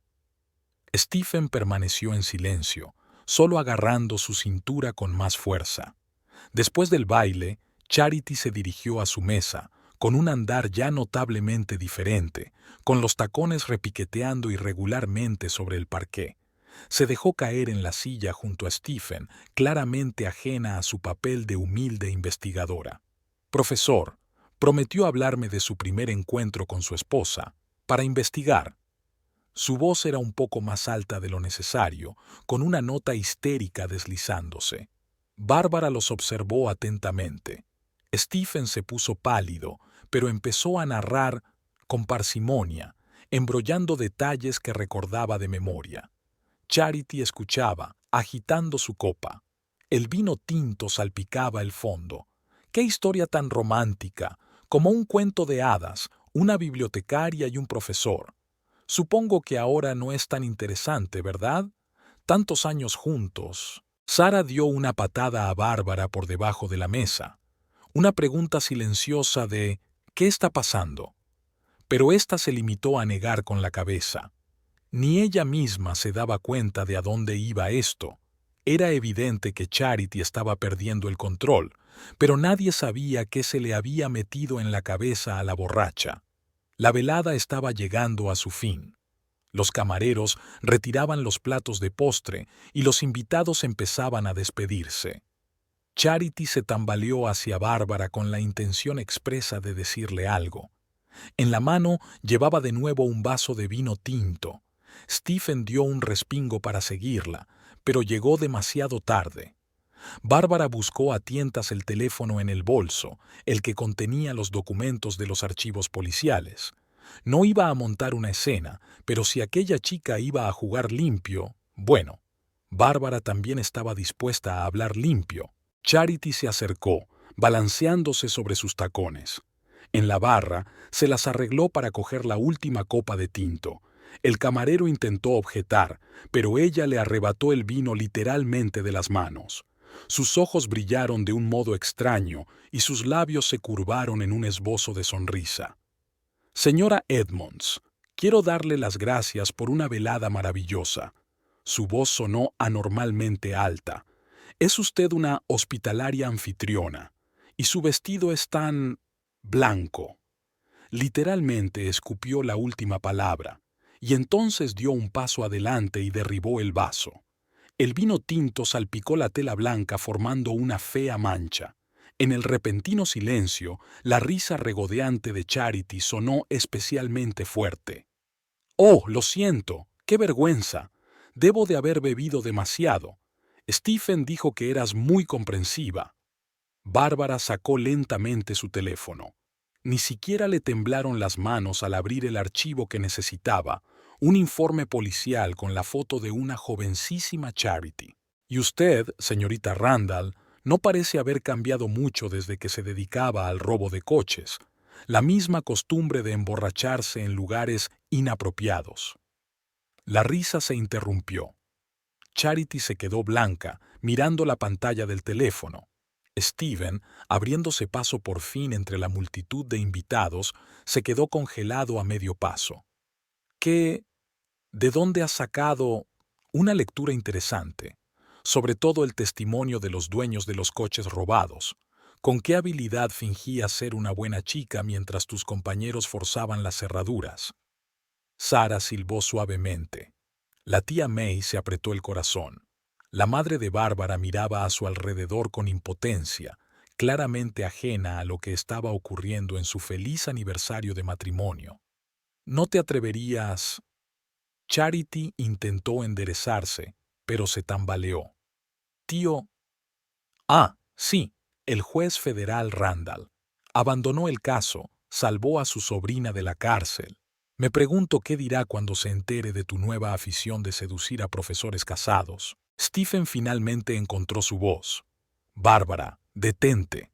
Speaker 1: Stephen permaneció en silencio, solo agarrando su cintura con más fuerza. Después del baile, Charity se dirigió a su mesa, con un andar ya notablemente diferente, con los tacones repiqueteando irregularmente sobre el parqué. Se dejó caer en la silla junto a Stephen, claramente ajena a su papel de humilde investigadora. Profesor, prometió hablarme de su primer encuentro con su esposa, para investigar. Su voz era un poco más alta de lo necesario, con una nota histérica deslizándose. Bárbara los observó atentamente. Stephen se puso pálido, pero empezó a narrar con parsimonia, embrollando detalles que recordaba de memoria. Charity escuchaba, agitando su copa. El vino tinto salpicaba el fondo. ¡Qué historia tan romántica! Como un cuento de hadas, una bibliotecaria y un profesor. Supongo que ahora no es tan interesante, ¿verdad? Tantos años juntos. Sara dio una patada a Bárbara por debajo de la mesa. Una pregunta silenciosa de ¿qué está pasando? Pero ésta se limitó a negar con la cabeza. Ni ella misma se daba cuenta de a dónde iba esto. Era evidente que Charity estaba perdiendo el control, pero nadie sabía qué se le había metido en la cabeza a la borracha. La velada estaba llegando a su fin. Los camareros retiraban los platos de postre y los invitados empezaban a despedirse. Charity se tambaleó hacia Bárbara con la intención expresa de decirle algo. En la mano llevaba de nuevo un vaso de vino tinto. Stephen dio un respingo para seguirla, pero llegó demasiado tarde. Bárbara buscó a tientas el teléfono en el bolso, el que contenía los documentos de los archivos policiales. No iba a montar una escena, pero si aquella chica iba a jugar limpio, bueno, Bárbara también estaba dispuesta a hablar limpio. Charity se acercó, balanceándose sobre sus tacones. En la barra se las arregló para coger la última copa de tinto. El camarero intentó objetar, pero ella le arrebató el vino literalmente de las manos. Sus ojos brillaron de un modo extraño y sus labios se curvaron en un esbozo de sonrisa. Señora Edmonds, quiero darle las gracias por una velada maravillosa. Su voz sonó anormalmente alta. Es usted una hospitalaria anfitriona, y su vestido es tan blanco. Literalmente escupió la última palabra, y entonces dio un paso adelante y derribó el vaso. El vino tinto salpicó la tela blanca formando una fea mancha. En el repentino silencio, la risa regodeante de Charity sonó especialmente fuerte. «Oh, lo siento, qué vergüenza. Debo de haber bebido demasiado. Stephen dijo que eras muy comprensiva». Bárbara sacó lentamente su teléfono. Ni siquiera le temblaron las manos al abrir el archivo que necesitaba, un informe policial con la foto de una jovencísima Charity. «Y usted, señorita Randall, no parece haber cambiado mucho desde que se dedicaba al robo de coches, la misma costumbre de emborracharse en lugares inapropiados». La risa se interrumpió. Charity se quedó blanca, mirando la pantalla del teléfono. Stephen, abriéndose paso por fin entre la multitud de invitados, se quedó congelado a medio paso. ¿De dónde has sacado una lectura interesante? Sobre todo el testimonio de los dueños de los coches robados. ¿Con qué habilidad fingías ser una buena chica mientras tus compañeros forzaban las cerraduras? Sara silbó suavemente. La tía May se apretó el corazón. La madre de Bárbara miraba a su alrededor con impotencia. claramente ajena a lo que estaba ocurriendo en su feliz aniversario de matrimonio. ¿No te atreverías? Charity intentó enderezarse, pero se tambaleó. Tío. Sí, el juez federal Randall. Abandonó el caso, salvó a su sobrina de la cárcel. Me pregunto qué dirá cuando se entere de tu nueva afición de seducir a profesores casados. Stephen finalmente encontró su voz. Bárbara, detente.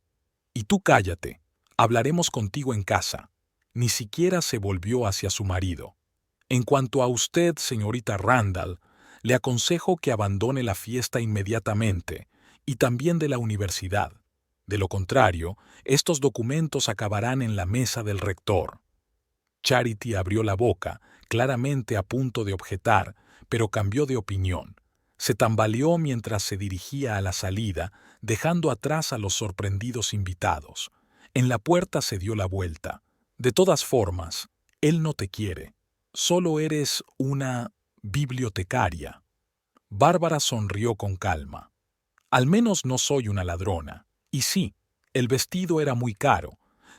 Speaker 1: Y tú cállate. Hablaremos contigo en casa. Ni siquiera se volvió hacia su marido. En cuanto a usted, señorita Randall, le aconsejo que abandone la fiesta inmediatamente y también de la universidad. De lo contrario, estos documentos acabarán en la mesa del rector. Charity abrió la boca, claramente a punto de objetar, pero cambió de opinión. Se tambaleó mientras se dirigía a la salida, dejando atrás a los sorprendidos invitados. En la puerta se dio la vuelta. De todas formas, él no te quiere. Solo eres una bibliotecaria. Bárbara sonrió con calma. Al menos no soy una ladrona. Y sí, el vestido era muy caro.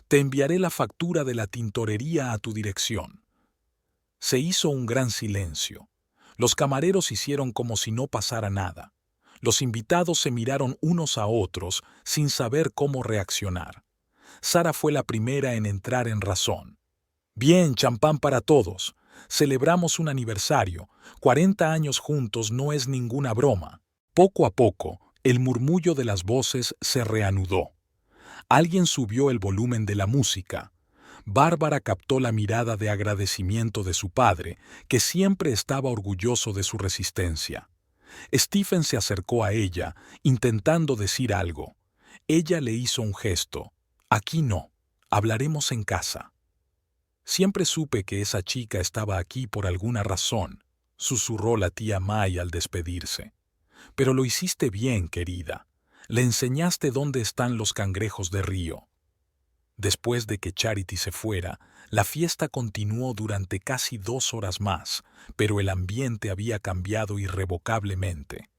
Speaker 1: Te enviaré la factura de la tintorería a tu dirección. Se hizo un gran silencio. Los camareros hicieron como si no pasara nada. Los invitados se miraron unos a otros sin saber cómo reaccionar. Sara fue la primera en entrar en razón. Bien, champán para todos. Celebramos un aniversario. 40 años juntos no es ninguna broma. Poco a poco, el murmullo de las voces se reanudó. Alguien subió el volumen de la música. Bárbara captó la mirada de agradecimiento de su padre, que siempre estaba orgulloso de su resistencia. Stephen se acercó a ella, intentando decir algo. Ella le hizo un gesto. Aquí no. Hablaremos en casa. Siempre supe que esa chica estaba aquí por alguna razón, susurró la tía May al despedirse. Pero lo hiciste bien, querida. Le enseñaste dónde están los cangrejos de río. Después de que Charity se fuera, la fiesta continuó durante casi 2 horas más, pero el ambiente había cambiado irrevocablemente.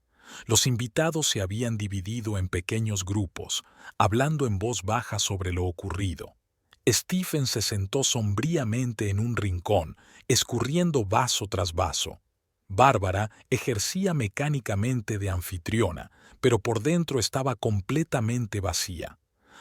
Speaker 1: Los invitados se habían dividido en pequeños grupos, hablando en voz baja sobre lo ocurrido. Stephen se sentó sombríamente en un rincón, escurriendo vaso tras vaso. Bárbara ejercía mecánicamente de anfitriona, pero por dentro estaba completamente vacía.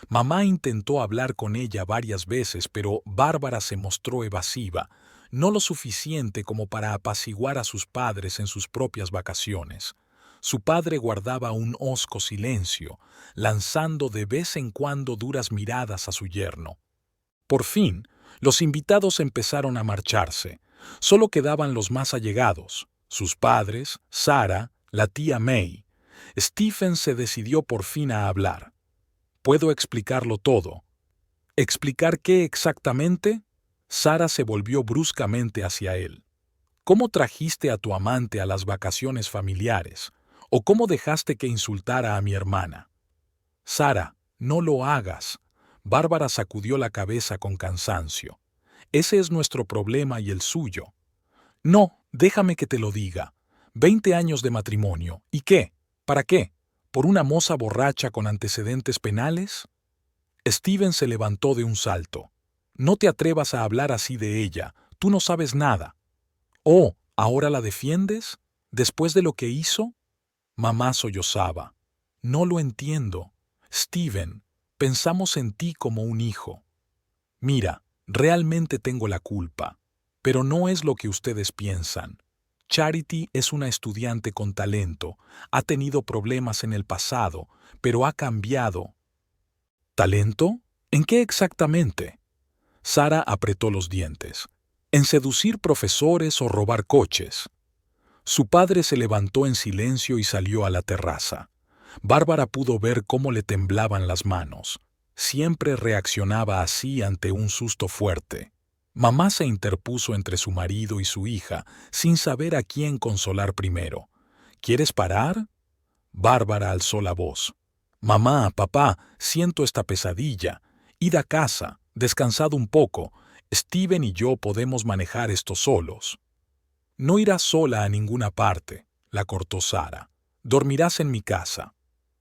Speaker 1: Mamá intentó hablar con ella varias veces, pero Bárbara se mostró evasiva, no lo suficiente como para apaciguar a sus padres en sus propias vacaciones. Su padre guardaba un hosco silencio, lanzando de vez en cuando duras miradas a su yerno. Por fin, los invitados empezaron a marcharse. Solo quedaban los más allegados, sus padres, Sara, la tía May. Stephen se decidió por fin a hablar. «Puedo explicarlo todo». ¿Explicar qué exactamente? Sara se volvió bruscamente hacia él. ¿Cómo trajiste a tu amante a las vacaciones familiares? ¿O cómo dejaste que insultara a mi hermana? Sara, no lo hagas. Bárbara sacudió la cabeza con cansancio. Ese es nuestro problema y el suyo. No, déjame que te lo diga. 20 años de matrimonio. ¿Y qué? ¿Para qué? ¿Por una moza borracha con antecedentes penales? Stephen se levantó de un salto. No te atrevas a hablar así de ella. Tú no sabes nada. Oh, ¿ahora la defiendes? ¿Después de lo que hizo? Mamá sollozaba. No lo entiendo. Stephen, pensamos en ti como un hijo. Mira, realmente tengo la culpa, pero no es lo que ustedes piensan. Charity es una estudiante con talento, ha tenido problemas en el pasado, pero ha cambiado. ¿Talento? ¿En qué exactamente? Sara apretó los dientes. En seducir profesores o robar coches. Su padre se levantó en silencio y salió a la terraza. Bárbara pudo ver cómo le temblaban las manos. Siempre reaccionaba así ante un susto fuerte. Mamá se interpuso entre su marido y su hija, sin saber a quién consolar primero. ¿Quieres parar? Bárbara alzó la voz. Mamá, papá, siento esta pesadilla. Id a casa, descansad un poco. Stephen y yo podemos manejar esto solos. No irás sola a ninguna parte, la cortó Sara. Dormirás en mi casa.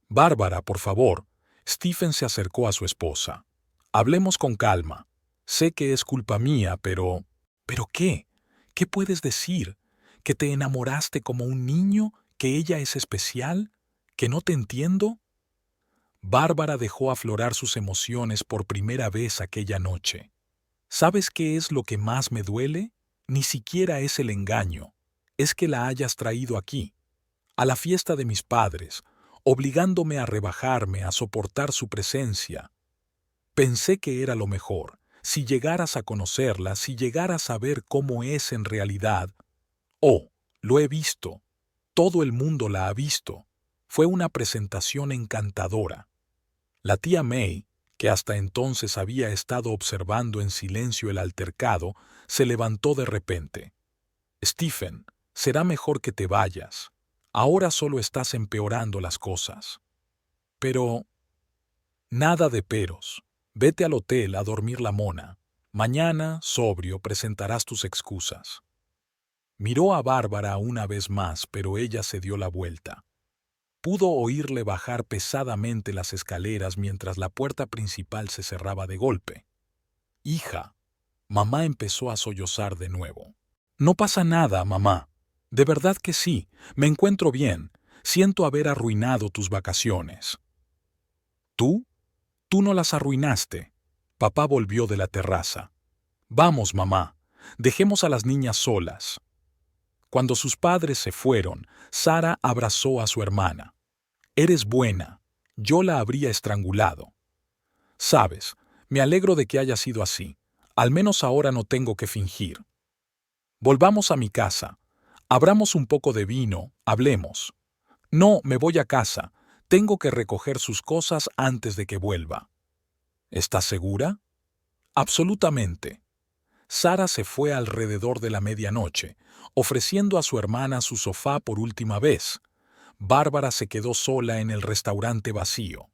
Speaker 1: Bárbara, por favor. Stephen se acercó a su esposa. Hablemos con calma. Sé que es culpa mía, pero... ¿Pero qué? ¿Qué puedes decir? ¿Que te enamoraste como un niño? ¿Que ella es especial? ¿Que no te entiendo? Bárbara dejó aflorar sus emociones por primera vez aquella noche. ¿Sabes qué es lo que más me duele? Ni siquiera es el engaño. Es que la hayas traído aquí, a la fiesta de mis padres, obligándome a rebajarme, a soportar su presencia. Pensé que era lo mejor. Si llegaras a conocerla, si llegaras a ver cómo es en realidad. Oh, lo he visto. Todo el mundo la ha visto. Fue una presentación encantadora. La tía May, que hasta entonces había estado observando en silencio el altercado, se levantó de repente. Stephen, será mejor que te vayas. Ahora solo estás empeorando las cosas. Pero... Nada de peros. Vete al hotel a dormir la mona. Mañana, sobrio, presentarás tus excusas. Miró a Bárbara una vez más, pero ella se dio la vuelta. Pudo oírle bajar pesadamente las escaleras mientras la puerta principal se cerraba de golpe. Hija, mamá empezó a sollozar de nuevo. No pasa nada, mamá. De verdad que sí, me encuentro bien. Siento haber arruinado tus vacaciones. ¿Tú? Tú no las arruinaste. Papá volvió de la terraza. Vamos, mamá, dejemos a las niñas solas. Cuando sus padres se fueron, Sara abrazó a su hermana. Eres buena. Yo la habría estrangulado. Sabes, me alegro de que haya sido así. Al menos ahora no tengo que fingir. Volvamos a mi casa. Abramos un poco de vino, hablemos. No, me voy a casa. Tengo que recoger sus cosas antes de que vuelva. ¿Estás segura? Absolutamente. Sara se fue alrededor de la medianoche, ofreciendo a su hermana su sofá por última vez. Bárbara se quedó sola en el restaurante vacío.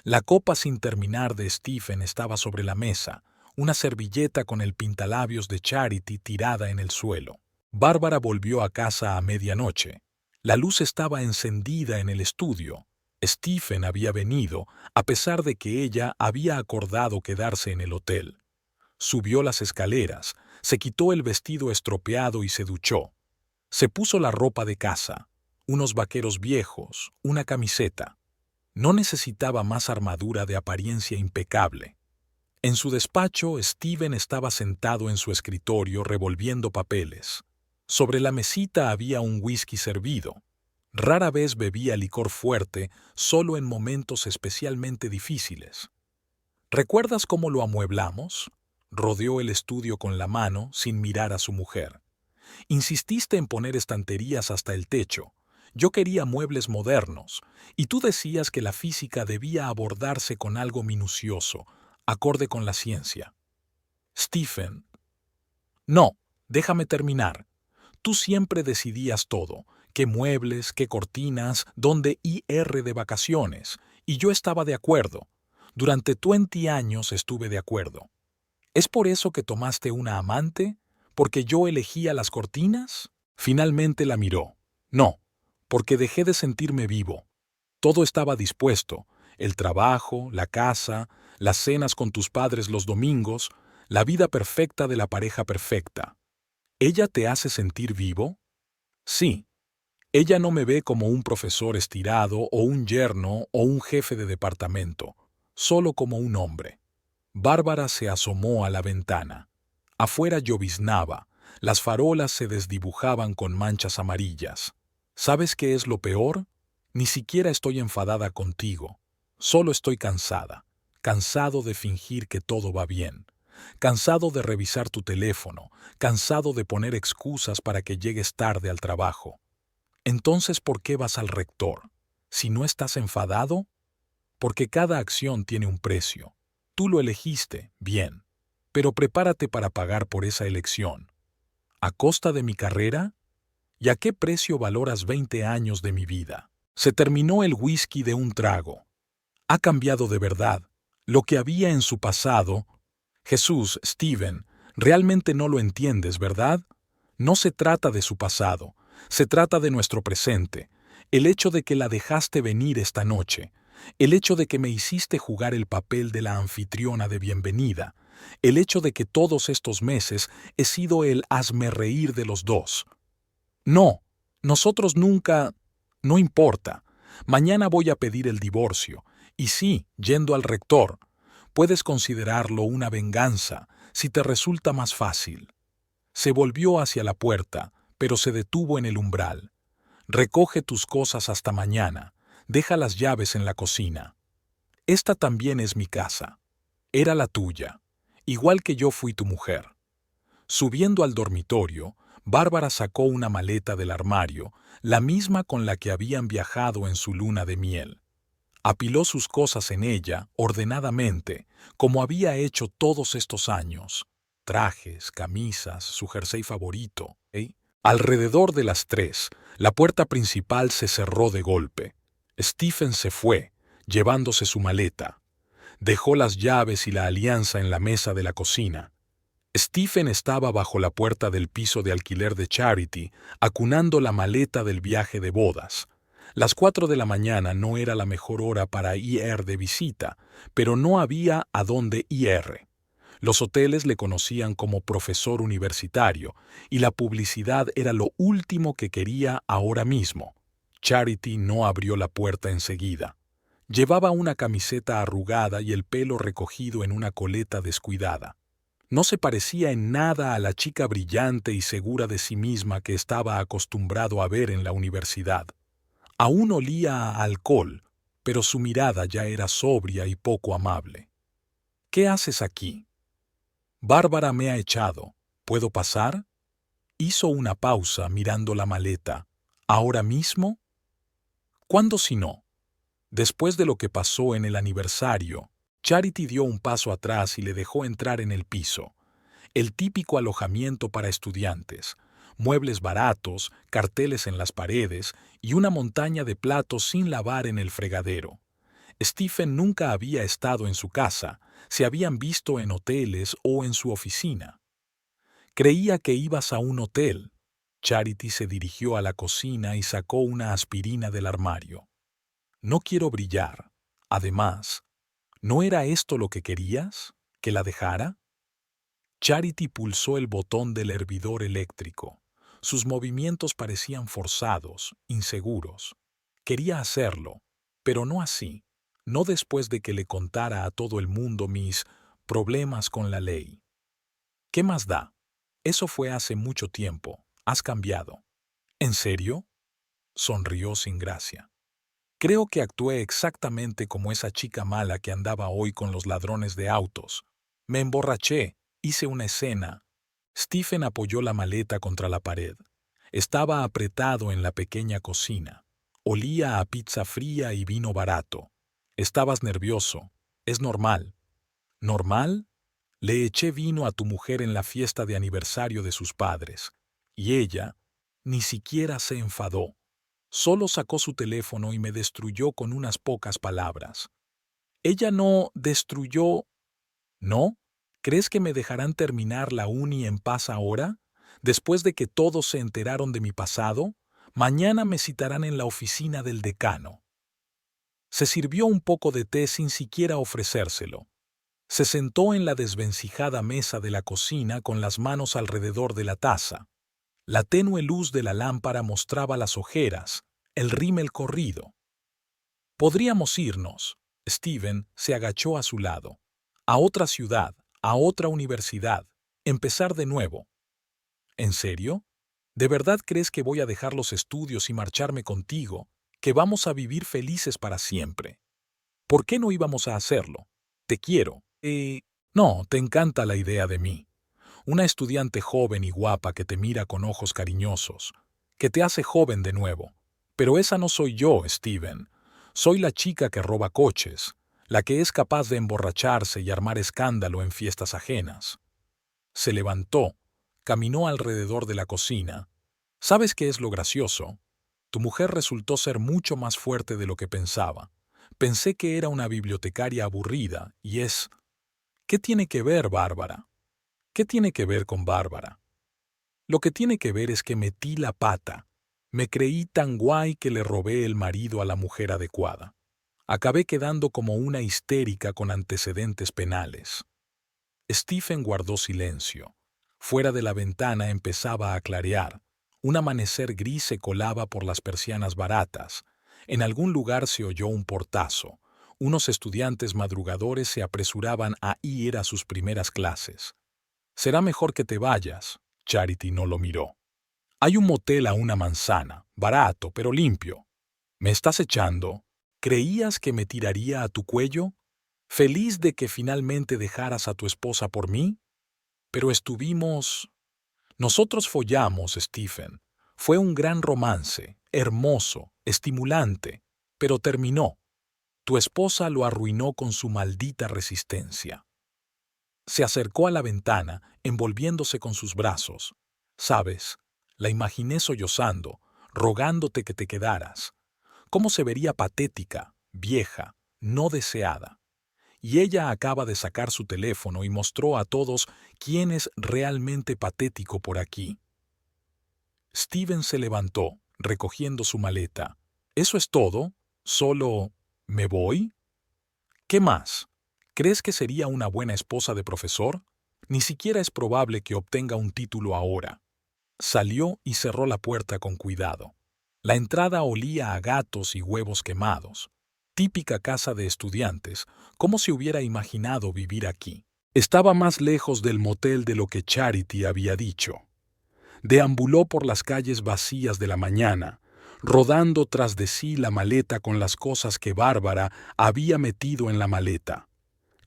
Speaker 1: La copa sin terminar de Stephen estaba sobre la mesa, una servilleta con el pintalabios de Charity tirada en el suelo. Bárbara volvió a casa a medianoche. La luz estaba encendida en el estudio. Stephen había venido, a pesar de que ella había acordado quedarse en el hotel. Subió las escaleras, se quitó el vestido estropeado y se duchó. Se puso la ropa de casa, unos vaqueros viejos, una camiseta. No necesitaba más armadura de apariencia impecable. En su despacho, Stephen estaba sentado en su escritorio revolviendo papeles. Sobre la mesita había un whisky servido. Rara vez bebía licor fuerte, solo en momentos especialmente difíciles. ¿Recuerdas cómo lo amueblamos? Rodeó el estudio con la mano, sin mirar a su mujer. Insististe en poner estanterías hasta el techo. Yo quería muebles modernos, y tú decías que la física debía abordarse con algo minucioso, acorde con la ciencia. Stephen. No, déjame terminar. Tú siempre decidías todo, qué muebles, qué cortinas, dónde ir de vacaciones, y yo estaba de acuerdo. Durante 20 años estuve de acuerdo. ¿Es por eso que tomaste una amante? ¿Porque yo elegía las cortinas? Finalmente la miró. No, porque dejé de sentirme vivo. Todo estaba dispuesto, el trabajo, la casa, las cenas con tus padres los domingos, la vida perfecta de la pareja perfecta. ¿Ella te hace sentir vivo? Sí. Ella no me ve como un profesor estirado o un yerno o un jefe de departamento, solo como un hombre. Bárbara se asomó a la ventana. Afuera lloviznaba, las farolas se desdibujaban con manchas amarillas. ¿Sabes qué es lo peor? Ni siquiera estoy enfadada contigo. Solo estoy cansada. Cansado de fingir que todo va bien. Cansado de revisar tu teléfono. Cansado de poner excusas para que llegues tarde al trabajo. Entonces, ¿por qué vas al rector? ¿Si no estás enfadado? Porque cada acción tiene un precio. Tú lo elegiste, bien. Pero prepárate para pagar por esa elección. ¿A costa de mi carrera? ¿Y a qué precio valoras 20 años de mi vida? Se terminó el whisky de un trago. Ha cambiado de verdad. Lo que había en su pasado... Jesús, Stephen, realmente no lo entiendes, ¿verdad? No se trata de su pasado. Se trata de nuestro presente. El hecho de que la dejaste venir esta noche. El hecho de que me hiciste jugar el papel de la anfitriona de bienvenida. El hecho de que todos estos meses he sido el hazme reír de los dos. No, nosotros nunca... No importa. Mañana voy a pedir el divorcio. Y sí, yendo al rector. Puedes considerarlo una venganza, si te resulta más fácil. Se volvió hacia la puerta, pero se detuvo en el umbral. Recoge tus cosas hasta mañana. Deja las llaves en la cocina. Esta también es mi casa. Era la tuya, igual que yo fui tu mujer. Subiendo al dormitorio, Bárbara sacó una maleta del armario, la misma con la que habían viajado en su luna de miel. Apiló sus cosas en ella, ordenadamente, como había hecho todos estos años. Trajes, camisas, su jersey favorito. Alrededor de las 3, la puerta principal se cerró de golpe. Stephen se fue, llevándose su maleta. Dejó las llaves y la alianza en la mesa de la cocina. Stephen estaba bajo la puerta del piso de alquiler de Charity, acunando la maleta del viaje de bodas. Las 4 de la mañana no era la mejor hora para ir de visita, pero no había a dónde ir. Los hoteles le conocían como profesor universitario, y la publicidad era lo último que quería ahora mismo. Charity no abrió la puerta enseguida. Llevaba una camiseta arrugada y el pelo recogido en una coleta descuidada. No se parecía en nada a la chica brillante y segura de sí misma que estaba acostumbrado a ver en la universidad. Aún olía a alcohol, pero su mirada ya era sobria y poco amable. ¿Qué haces aquí? Bárbara me ha echado. ¿Puedo pasar? Hizo una pausa mirando la maleta. ¿Ahora mismo? ¿Cuándo si no? Después de lo que pasó en el aniversario, Charity dio un paso atrás y le dejó entrar en el piso. El típico alojamiento para estudiantes, muebles baratos, carteles en las paredes y una montaña de platos sin lavar en el fregadero. Stephen nunca había estado en su casa, se habían visto en hoteles o en su oficina. Creía que ibas a un hotel. Charity se dirigió a la cocina y sacó una aspirina del armario. No quiero brillar. Además, ¿no era esto lo que querías? ¿Que la dejara? Charity pulsó el botón del hervidor eléctrico. Sus movimientos parecían forzados, inseguros. Quería hacerlo, pero no así, no después de que le contara a todo el mundo mis problemas con la ley. ¿Qué más da? Eso fue hace mucho tiempo. Has cambiado. ¿En serio? Sonrió sin gracia. Creo que actué exactamente como esa chica mala que andaba hoy con los ladrones de autos. Me emborraché, hice una escena. Stephen apoyó la maleta contra la pared. Estaba apretado en la pequeña cocina. Olía a pizza fría y vino barato. Estabas nervioso. Es normal. ¿Normal? Le eché vino a tu mujer en la fiesta de aniversario de sus padres. Y ella ni siquiera se enfadó. Solo sacó su teléfono y me destruyó con unas pocas palabras. Ella no destruyó... ¿No? ¿Crees que me dejarán terminar la uni en paz ahora? Después de que todos se enteraron de mi pasado, mañana me citarán en la oficina del decano. Se sirvió un poco de té sin siquiera ofrecérselo. Se sentó en la desvencijada mesa de la cocina con las manos alrededor de la taza. La tenue luz de la lámpara mostraba las ojeras, el rímel corrido. Podríamos irnos. Stephen se agachó a su lado. A otra ciudad, a otra universidad, empezar de nuevo. ¿En serio? ¿De verdad crees que voy a dejar los estudios y marcharme contigo, que vamos a vivir felices para siempre? ¿Por qué no íbamos a hacerlo? Te quiero. No, te encanta la idea de mí. Una estudiante joven y guapa que te mira con ojos cariñosos, que te hace joven de nuevo. Pero esa no soy yo, Stephen. Soy la chica que roba coches, la que es capaz de emborracharse y armar escándalo en fiestas ajenas. Se levantó, caminó alrededor de la cocina. ¿Sabes qué es lo gracioso? Tu mujer resultó ser mucho más fuerte de lo que pensaba. Pensé que era una bibliotecaria aburrida, y es... ¿Qué tiene que ver, Bárbara? ¿Qué tiene que ver con Bárbara? Lo que tiene que ver es que metí la pata. Me creí tan guay que le robé el marido a la mujer adecuada. Acabé quedando como una histérica con antecedentes penales. Stephen guardó silencio. Fuera de la ventana empezaba a clarear. Un amanecer gris se colaba por las persianas baratas. En algún lugar se oyó un portazo. Unos estudiantes madrugadores se apresuraban a ir a sus primeras clases. «Será mejor que te vayas». Charity no lo miró. «Hay un motel a una manzana, barato, pero limpio». «¿Me estás echando? ¿Creías que me tiraría a tu cuello? ¿Feliz de que finalmente dejaras a tu esposa por mí? Pero estuvimos... Nosotros follamos, Stephen. Fue un gran romance, hermoso, estimulante, pero terminó. Tu esposa lo arruinó con su maldita resistencia». Se acercó a la ventana, envolviéndose con sus brazos. «Sabes, la imaginé sollozando, rogándote que te quedaras. Cómo se vería patética, vieja, no deseada. Y ella acaba de sacar su teléfono y mostró a todos quién es realmente patético por aquí». Steven se levantó, recogiendo su maleta. «¿Eso es todo? ¿Solo... me voy? ¿Qué más? ¿Crees que sería una buena esposa de profesor? Ni siquiera es probable que obtenga un título ahora». Salió y cerró la puerta con cuidado. La entrada olía a gatos y huevos quemados. Típica casa de estudiantes, ¿cómo se hubiera imaginado vivir aquí? Estaba más lejos del motel de lo que Charity había dicho. Deambuló por las calles vacías de la mañana, rodando tras de sí la maleta con las cosas que Bárbara había metido en la maleta.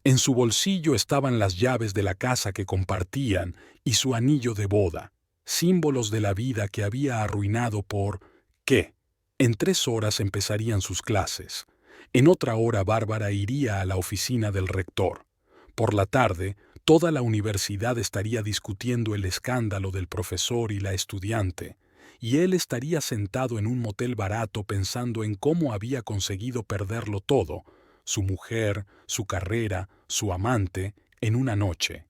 Speaker 1: En su bolsillo estaban las llaves de la casa que compartían y su anillo de boda, símbolos de la vida que había arruinado por... ¿qué? En 3 horas empezarían sus clases. En otra hora Bárbara iría a la oficina del rector. Por la tarde, toda la universidad estaría discutiendo el escándalo del profesor y la estudiante, y él estaría sentado en un motel barato pensando en cómo había conseguido perderlo todo, su mujer, su carrera, su amante, en una noche.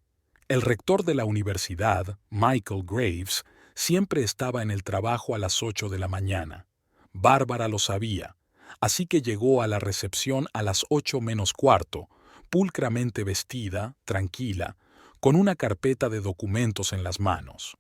Speaker 1: El rector de la universidad, Michael Graves, siempre estaba en el trabajo a las 8 de la mañana. Bárbara lo sabía, así que llegó a la recepción a las 8 menos cuarto, pulcramente vestida, tranquila, con una carpeta de documentos en las manos.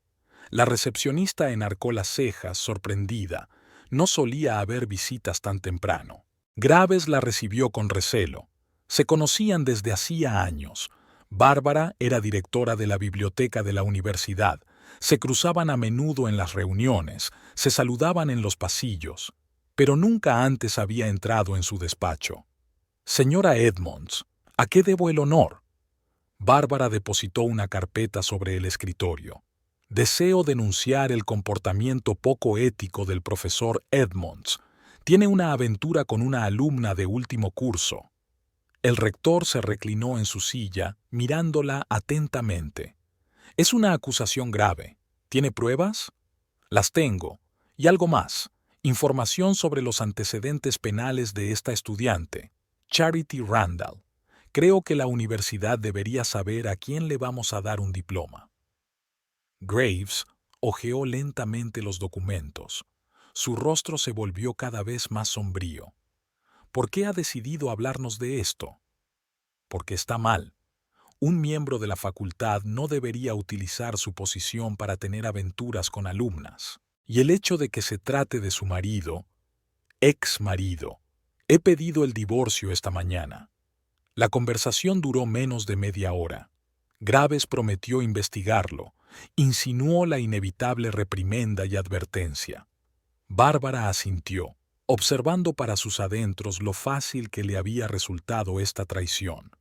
Speaker 1: La recepcionista enarcó las cejas, sorprendida. No solía haber visitas tan temprano. Graves la recibió con recelo. Se conocían desde hacía años. Bárbara era directora de la biblioteca de la universidad. Se cruzaban a menudo en las reuniones, se saludaban en los pasillos, pero nunca antes había entrado en su despacho. «Señora Edmonds, ¿a qué debo el honor?». Bárbara depositó una carpeta sobre el escritorio. «Deseo denunciar el comportamiento poco ético del profesor Edmonds. Tiene una aventura con una alumna de último curso». El rector se reclinó en su silla, mirándola atentamente. «Es una acusación grave. ¿Tiene pruebas?». «Las tengo. Y algo más. Información sobre los antecedentes penales de esta estudiante, Charity Randall. Creo que la universidad debería saber a quién le vamos a dar un diploma». Graves hojeó lentamente los documentos. Su rostro se volvió cada vez más sombrío. «¿Por qué ha decidido hablarnos de esto?». «Porque está mal. Un miembro de la facultad no debería utilizar su posición para tener aventuras con alumnas. Y el hecho de que se trate de su marido, ex marido. He pedido el divorcio esta mañana». La conversación duró menos de media hora. Graves prometió investigarlo, insinuó la inevitable reprimenda y advertencia. Bárbara asintió, observando para sus adentros lo fácil que le había resultado esta traición.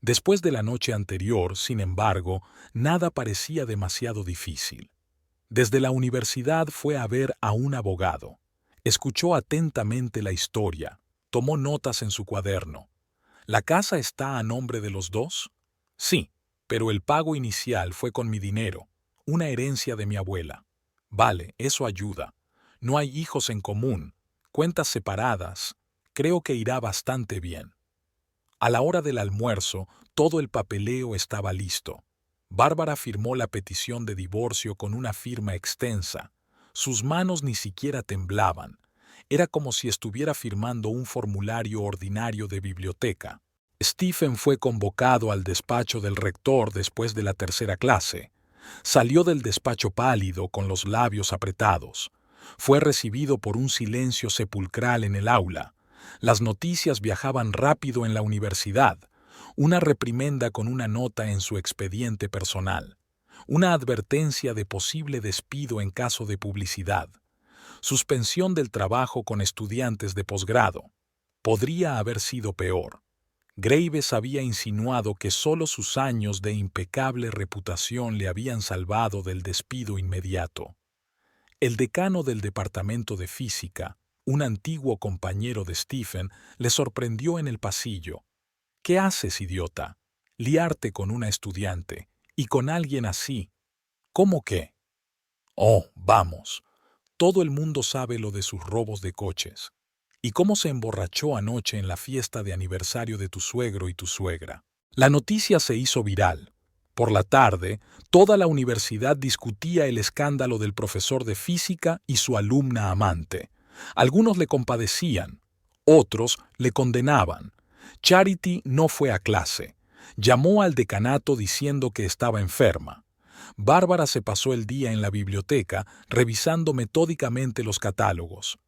Speaker 1: Después de la noche anterior, sin embargo, nada parecía demasiado difícil. Desde la universidad fue a ver a un abogado. Escuchó atentamente la historia, tomó notas en su cuaderno. «¿La casa está a nombre de los dos?». «Sí, pero el pago inicial fue con mi dinero, una herencia de mi abuela». «Vale, eso ayuda. No hay hijos en común, cuentas separadas. Creo que irá bastante bien». A la hora del almuerzo, todo el papeleo estaba listo. Bárbara firmó la petición de divorcio con una firma extensa. Sus manos ni siquiera temblaban. Era como si estuviera firmando un formulario ordinario de biblioteca. Stephen fue convocado al despacho del rector después de la tercera clase. Salió del despacho pálido, con los labios apretados. Fue recibido por un silencio sepulcral en el aula. Las noticias viajaban rápido en la universidad. Una reprimenda con una nota en su expediente personal. Una advertencia de posible despido en caso de publicidad. Suspensión del trabajo con estudiantes de posgrado. Podría haber sido peor. Graves había insinuado que solo sus años de impecable reputación le habían salvado del despido inmediato. El decano del departamento de física, un antiguo compañero de Stephen, le sorprendió en el pasillo. «¿Qué haces, idiota? Liarte con una estudiante, y con alguien así. ¿Cómo qué? Oh, vamos. Todo el mundo sabe lo de sus robos de coches. ¿Y cómo se emborrachó anoche en la fiesta de aniversario de tu suegro y tu suegra? La noticia se hizo viral. Por la tarde, toda la universidad discutía el escándalo del profesor de física y su alumna amante. Algunos le compadecían, otros le condenaban. Charity no fue a clase. Llamó al decanato diciendo que estaba enferma. Bárbara se pasó el día en la biblioteca revisando metódicamente los catálogos.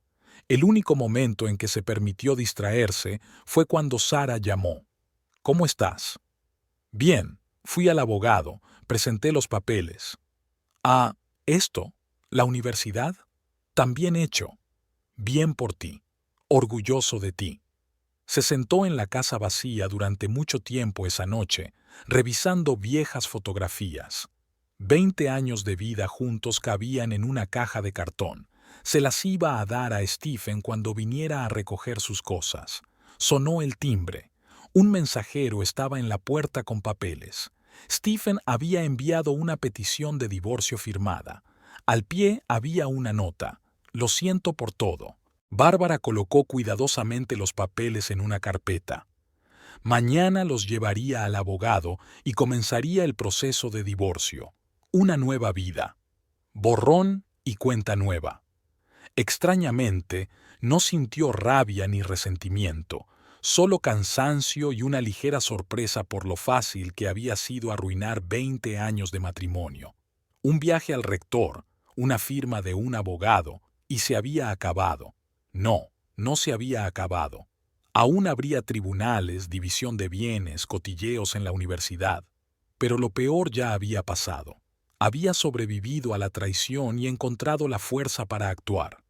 Speaker 1: El único momento en que se permitió distraerse fue cuando Sara llamó. «¿Cómo estás?» «Bien, fui al abogado, presenté los papeles». «Ah, esto, la universidad?» «También hecho. Bien por ti. Orgulloso de ti». Se sentó en la casa vacía durante mucho tiempo esa noche, revisando viejas fotografías. 20 años de vida juntos cabían en una caja de cartón. Se las iba a dar a Stephen cuando viniera a recoger sus cosas. Sonó el timbre. Un mensajero estaba en la puerta con papeles. Stephen había enviado una petición de divorcio firmada. Al pie había una nota. «Lo siento por todo». Bárbara colocó cuidadosamente los papeles en una carpeta. Mañana los llevaría al abogado y comenzaría el proceso de divorcio. Una nueva vida. Borrón y cuenta nueva. Extrañamente, no sintió rabia ni resentimiento, solo cansancio y una ligera sorpresa por lo fácil que había sido arruinar 20 años de matrimonio. Un viaje al rector, una firma de un abogado, y se había acabado. No, no se había acabado. Aún habría tribunales, división de bienes, cotilleos en la universidad. Pero lo peor ya había pasado. Había sobrevivido a la traición y encontrado la fuerza para actuar.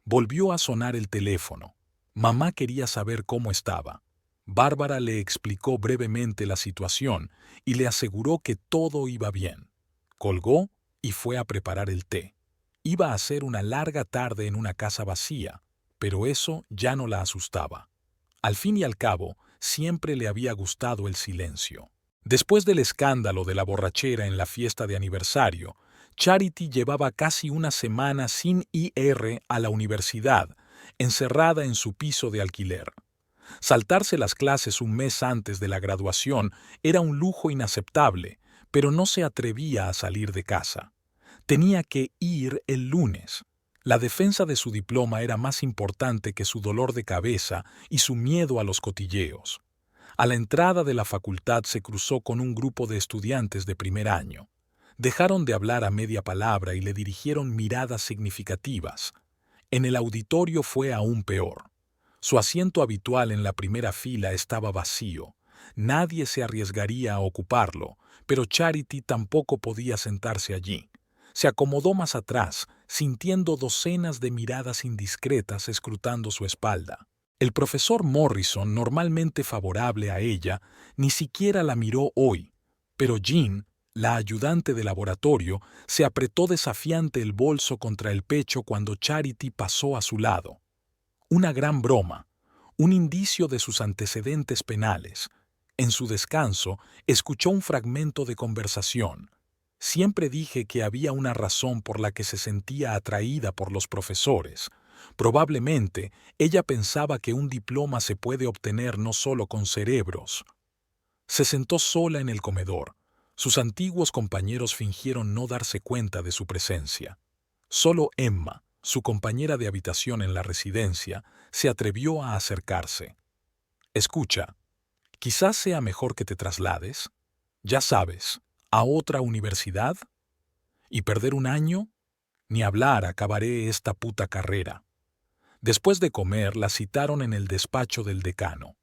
Speaker 1: Volvió a sonar el teléfono. Mamá quería saber cómo estaba. Bárbara le explicó brevemente la situación y le aseguró que todo iba bien. Colgó y fue a preparar el té. Iba a ser una larga tarde en una casa vacía, pero eso ya no la asustaba. Al fin y al cabo, siempre le había gustado el silencio. Después del escándalo de la borrachera en la fiesta de aniversario, Charity llevaba casi una semana sin ir a la universidad, encerrada en su piso de alquiler. Saltarse las clases un mes antes de la graduación era un lujo inaceptable, pero no se atrevía a salir de casa. Tenía que ir el lunes. La defensa de su diploma era más importante que su dolor de cabeza y su miedo a los cotilleos. A la entrada de la facultad se cruzó con un grupo de estudiantes de primer año. Dejaron de hablar a media palabra y le dirigieron miradas significativas. En el auditorio fue aún peor. Su asiento habitual en la primera fila estaba vacío. Nadie se arriesgaría a ocuparlo, pero Charity tampoco podía sentarse allí. Se acomodó más atrás, sintiendo docenas de miradas indiscretas escrutando su espalda. El profesor Morrison, normalmente favorable a ella, ni siquiera la miró hoy, pero Jean, la ayudante de laboratorio, se apretó desafiante el bolso contra el pecho cuando Charity pasó a su lado. Una gran broma, un indicio de sus antecedentes penales. En su descanso, escuchó un fragmento de conversación. Siempre dije que había una razón por la que se sentía atraída por los profesores. Probablemente ella pensaba que un diploma se puede obtener no solo con cerebros. Se sentó sola en el comedor. Sus antiguos compañeros fingieron no darse cuenta de su presencia. Solo Emma, su compañera de habitación en la residencia, se atrevió a acercarse. «Escucha, quizás sea mejor que te traslades, ya sabes, a otra universidad. ¿Y perder un año? Ni hablar, acabaré esta puta carrera». Después de comer, la citaron en el despacho del decano.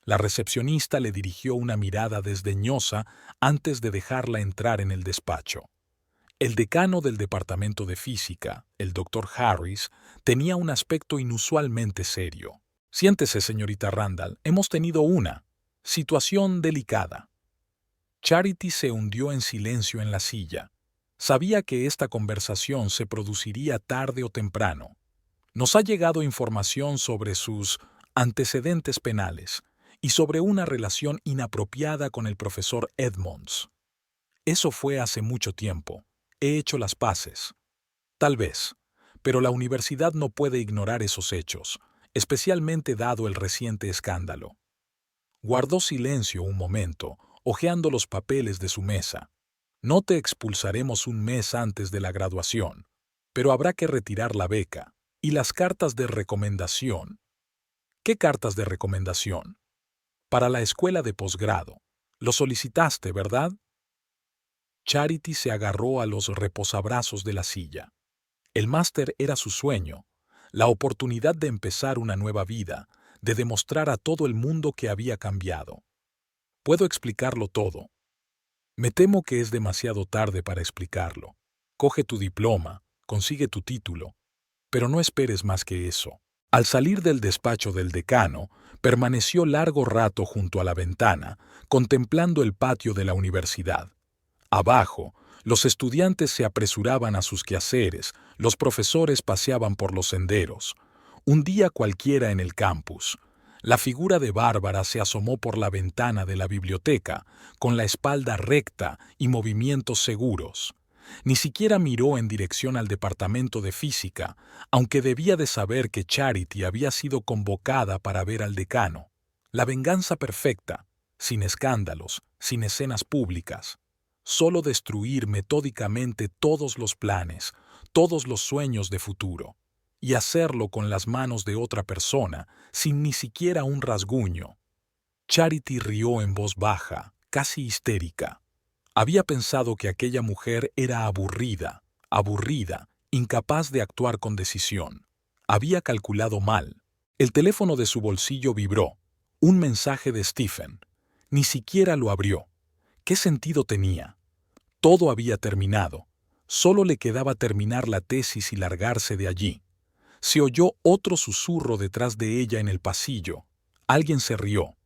Speaker 1: La recepcionista le dirigió una mirada desdeñosa antes de dejarla entrar en el despacho. El decano del departamento de física, el doctor Harris, tenía un aspecto inusualmente serio. «Siéntese, señorita Randall, hemos tenido una situación delicada». Charity se hundió en silencio en la silla. Sabía que esta conversación se produciría tarde o temprano. «Nos ha llegado información sobre sus antecedentes penales y sobre una relación inapropiada con el profesor Edmonds. Eso fue hace mucho tiempo. He hecho las paces. Tal vez, pero la universidad no puede ignorar esos hechos, especialmente dado el reciente escándalo». Guardó silencio un momento, hojeando los papeles de su mesa. «No te expulsaremos un mes antes de la graduación, pero habrá que retirar la beca y las cartas de recomendación». «¿Qué cartas de recomendación?» «Para la escuela de posgrado. Lo solicitaste, ¿verdad?». Charity se agarró a los reposabrazos de la silla. El máster era su sueño, la oportunidad de empezar una nueva vida, de demostrar a todo el mundo que había cambiado. «Puedo explicarlo todo». «Me temo que es demasiado tarde para explicarlo. Coge tu diploma, consigue tu título, pero no esperes más que eso». Al salir del despacho del decano, permaneció largo rato junto a la ventana, contemplando el patio de la universidad. Abajo, los estudiantes se apresuraban a sus quehaceres, los profesores paseaban por los senderos. Un día cualquiera en el campus, la figura de Bárbara se asomó por la ventana de la biblioteca, con la espalda recta y movimientos seguros. Ni siquiera miró en dirección al departamento de física, aunque debía de saber que Charity había sido convocada para ver al decano. La venganza perfecta, sin escándalos, sin escenas públicas. Solo destruir metódicamente todos los planes, todos los sueños de futuro, y hacerlo con las manos de otra persona, sin ni siquiera un rasguño. Charity rió en voz baja, casi histérica. Había pensado que aquella mujer era aburrida, incapaz de actuar con decisión. Había calculado mal. El teléfono de su bolsillo vibró. Un mensaje de Stephen. Ni siquiera lo abrió. ¿Qué sentido tenía? Todo había terminado. Solo le quedaba terminar la tesis y largarse de allí. Se oyó otro susurro detrás de ella en el pasillo. Alguien se rió.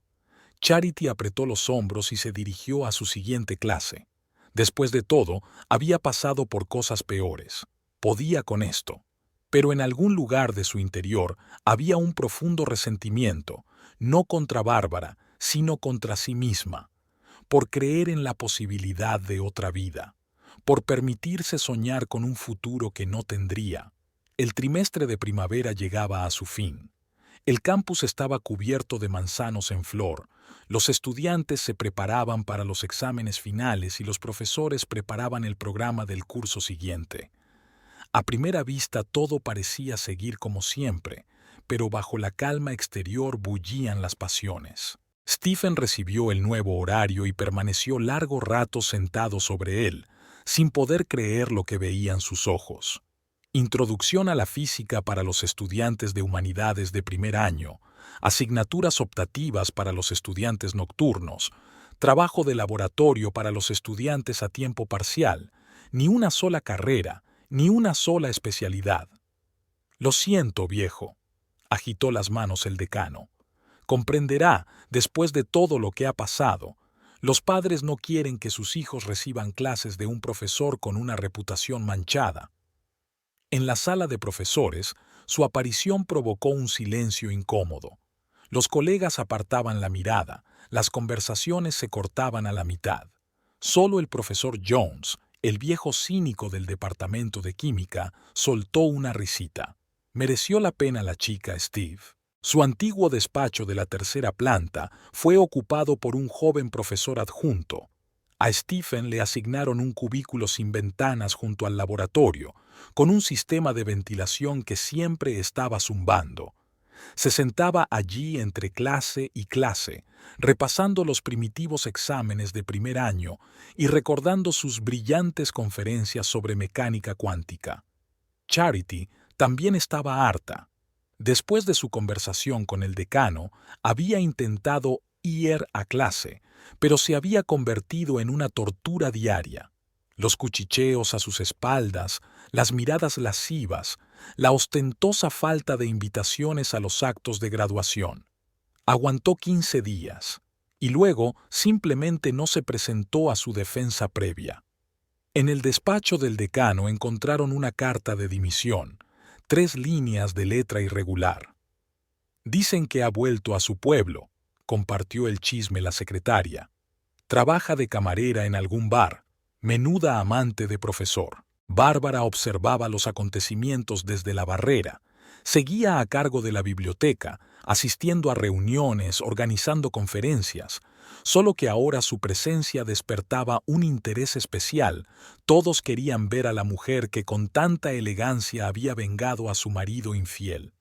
Speaker 1: Charity apretó los hombros y se dirigió a su siguiente clase. Después de todo, había pasado por cosas peores. Podía con esto. Pero en algún lugar de su interior había un profundo resentimiento, no contra Bárbara, sino contra sí misma, por creer en la posibilidad de otra vida, por permitirse soñar con un futuro que no tendría. El trimestre de primavera llegaba a su fin. El campus estaba cubierto de manzanos en flor, los estudiantes se preparaban para los exámenes finales y los profesores preparaban el programa del curso siguiente. A primera vista todo parecía seguir como siempre, pero bajo la calma exterior bullían las pasiones. Stephen recibió el nuevo horario y permaneció largo rato sentado sobre él, sin poder creer lo que veían sus ojos. Introducción a la física para los estudiantes de humanidades de primer año, asignaturas optativas para los estudiantes nocturnos, trabajo de laboratorio para los estudiantes a tiempo parcial, ni una sola carrera, ni una sola especialidad. «Lo siento, viejo», agitó las manos el decano. «Comprenderá, después de todo lo que ha pasado, los padres no quieren que sus hijos reciban clases de un profesor con una reputación manchada». En la sala de profesores, su aparición provocó un silencio incómodo. Los colegas apartaban la mirada, las conversaciones se cortaban a la mitad. Solo el profesor Jones, el viejo cínico del departamento de química, soltó una risita. Mereció la pena la chica, Steve. Su antiguo despacho de la tercera planta fue ocupado por un joven profesor adjunto. A Stephen le asignaron un cubículo sin ventanas junto al laboratorio, con un sistema de ventilación que siempre estaba zumbando. Se sentaba allí entre clase y clase, repasando los primitivos exámenes de primer año y recordando sus brillantes conferencias sobre mecánica cuántica. Charity también estaba harta. Después de su conversación con el decano, había intentado ir a clase, pero se había convertido en una tortura diaria. Los cuchicheos a sus espaldas, las miradas lascivas, la ostentosa falta de invitaciones a los actos de graduación. Aguantó 15 días, y luego simplemente no se presentó a su defensa previa. En el despacho del decano encontraron una carta de dimisión, 3 líneas de letra irregular. Dicen que ha vuelto a su pueblo, compartió el chisme la secretaria. Trabaja de camarera en algún bar, menuda amante de profesor. Bárbara observaba los acontecimientos desde la barrera, seguía a cargo de la biblioteca, asistiendo a reuniones, organizando conferencias, solo que ahora su presencia despertaba un interés especial. Todos querían ver a la mujer que con tanta elegancia había vengado a su marido infiel.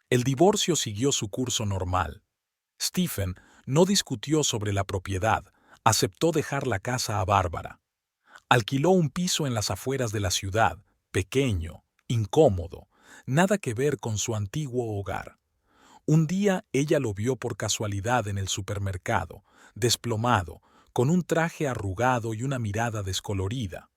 Speaker 1: El divorcio siguió su curso normal. Stephen no discutió sobre la propiedad, aceptó dejar la casa a Bárbara. Alquiló un piso en las afueras de la ciudad, pequeño, incómodo, nada que ver con su antiguo hogar. Un día ella lo vio por casualidad en el supermercado, desplomado, con un traje arrugado y una mirada descolorida.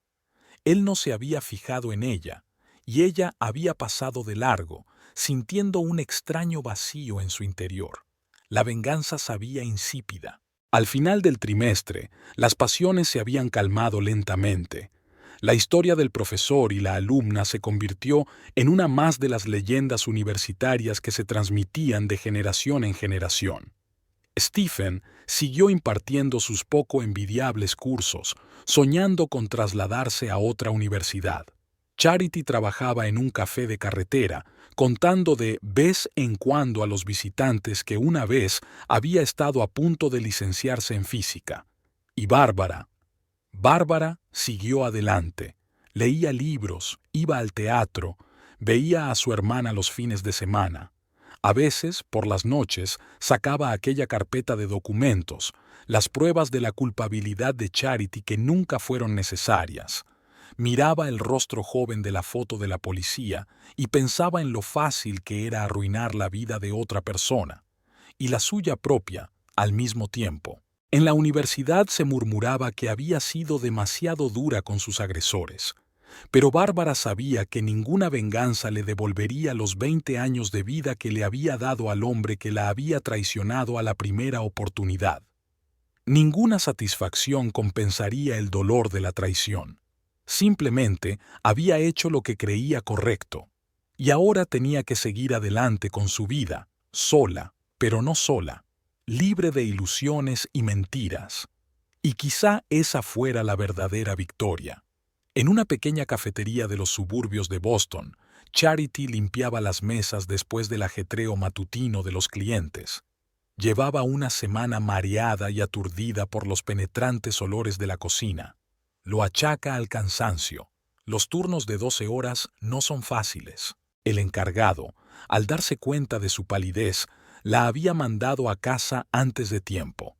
Speaker 1: Él no se había fijado en ella, y ella había pasado de largo, sintiendo un extraño vacío en su interior. La venganza sabía insípida. Al final del trimestre, las pasiones se habían calmado lentamente. La historia del profesor y la alumna se convirtió en una más de las leyendas universitarias que se transmitían de generación en generación. Stephen siguió impartiendo sus poco envidiables cursos, soñando con trasladarse a otra universidad. Charity trabajaba en un café de carretera, contando de vez en cuando a los visitantes que una vez había estado a punto de licenciarse en física. Y Bárbara siguió adelante. Leía libros, iba al teatro, veía a su hermana los fines de semana. A veces, por las noches, sacaba aquella carpeta de documentos, las pruebas de la culpabilidad de Charity que nunca fueron necesarias. Miraba el rostro joven de la foto de la policía y pensaba en lo fácil que era arruinar la vida de otra persona, y la suya propia al mismo tiempo. En la universidad se murmuraba que había sido demasiado dura con sus agresores, pero Bárbara sabía que ninguna venganza le devolvería los 20 años de vida que le había dado al hombre que la había traicionado a la primera oportunidad. Ninguna satisfacción compensaría el dolor de la traición. Simplemente había hecho lo que creía correcto, y ahora tenía que seguir adelante con su vida, sola, pero no sola, libre de ilusiones y mentiras. Y quizá esa fuera la verdadera victoria. En una pequeña cafetería de los suburbios de Boston, Charity limpiaba las mesas después del ajetreo matutino de los clientes. Llevaba una semana mareada y aturdida por los penetrantes olores de la cocina. Lo achaca al cansancio. Los turnos de 12 horas no son fáciles. El encargado, al darse cuenta de su palidez, la había mandado a casa antes de tiempo.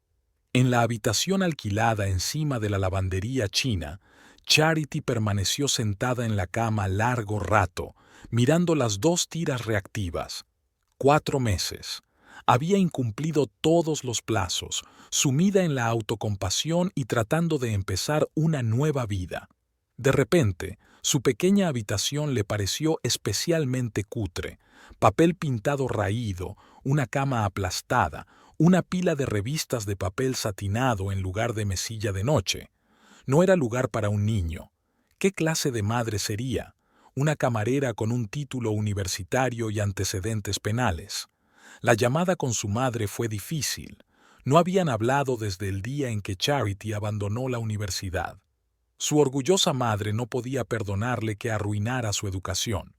Speaker 1: En la habitación alquilada encima de la lavandería china, Charity permaneció sentada en la cama largo rato, mirando las 2 tiras reactivas. 4 meses. Había incumplido todos los plazos, sumida en la autocompasión y tratando de empezar una nueva vida. De repente, su pequeña habitación le pareció especialmente cutre: papel pintado raído, una cama aplastada, una pila de revistas de papel satinado en lugar de mesilla de noche. No era lugar para un niño. ¿Qué clase de madre sería? Una camarera con un título universitario y antecedentes penales. La llamada con su madre fue difícil. No habían hablado desde el día en que Charity abandonó la universidad. Su orgullosa madre no podía perdonarle que arruinara su educación.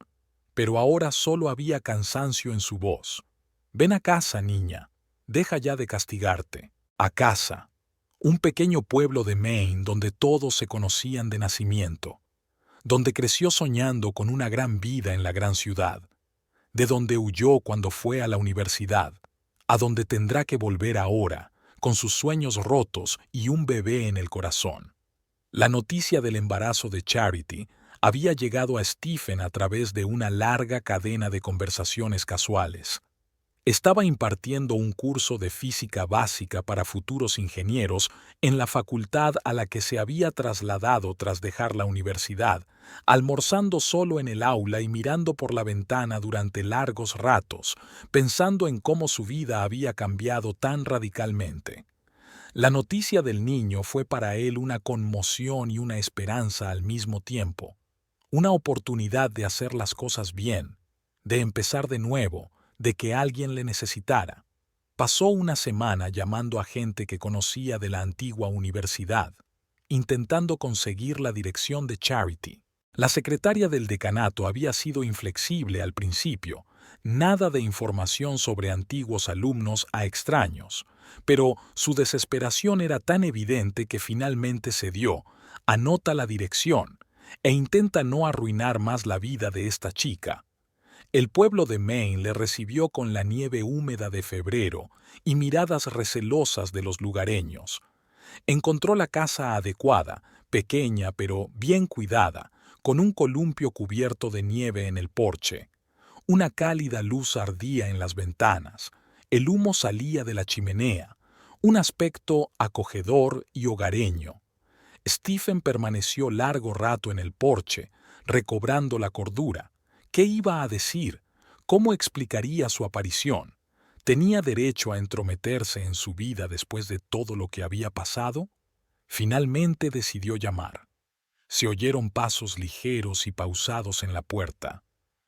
Speaker 1: Pero ahora solo había cansancio en su voz. «Ven a casa, niña. Deja ya de castigarte. A casa». Un pequeño pueblo de Maine donde todos se conocían de nacimiento. donde creció soñando con una gran vida en la gran ciudad, de donde huyó cuando fue a la universidad, a donde tendrá que volver ahora, con sus sueños rotos y un bebé en el corazón. La noticia del embarazo de Charity había llegado a Stephen a través de una larga cadena de conversaciones casuales. Estaba impartiendo un curso de física básica para futuros ingenieros en la facultad a la que se había trasladado tras dejar la universidad, almorzando solo en el aula y mirando por la ventana durante largos ratos, pensando en cómo su vida había cambiado tan radicalmente. La noticia del niño fue para él una conmoción y una esperanza al mismo tiempo, una oportunidad de hacer las cosas bien, de empezar de nuevo, de que alguien le necesitara. Pasó una semana llamando a gente que conocía de la antigua universidad, intentando conseguir la dirección de Charity. La secretaria del decanato había sido inflexible al principio, nada de información sobre antiguos alumnos a extraños, pero su desesperación era tan evidente que finalmente cedió, anota la dirección e intenta no arruinar más la vida de esta chica. El pueblo de Maine le recibió con la nieve húmeda de febrero y miradas recelosas de los lugareños. Encontró la casa adecuada, pequeña pero bien cuidada, con un columpio cubierto de nieve en el porche. Una cálida luz ardía en las ventanas, el humo salía de la chimenea, un aspecto acogedor y hogareño. Stephen permaneció largo rato en el porche, recobrando la cordura. ¿Qué iba a decir? ¿Cómo explicaría su aparición? ¿Tenía derecho a entrometerse en su vida después de todo lo que había pasado? Finalmente decidió llamar. Se oyeron pasos ligeros y pausados en la puerta.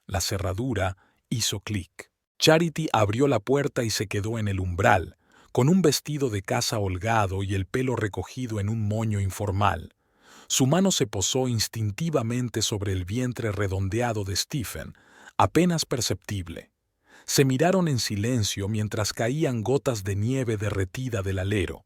Speaker 1: La cerradura hizo clic. Charity abrió la puerta y se quedó en el umbral, con un vestido de casa holgado y el pelo recogido en un moño informal. Su mano se posó instintivamente sobre el vientre redondeado de Stephen, apenas perceptible. Se miraron en silencio mientras caían gotas de nieve derretida del alero.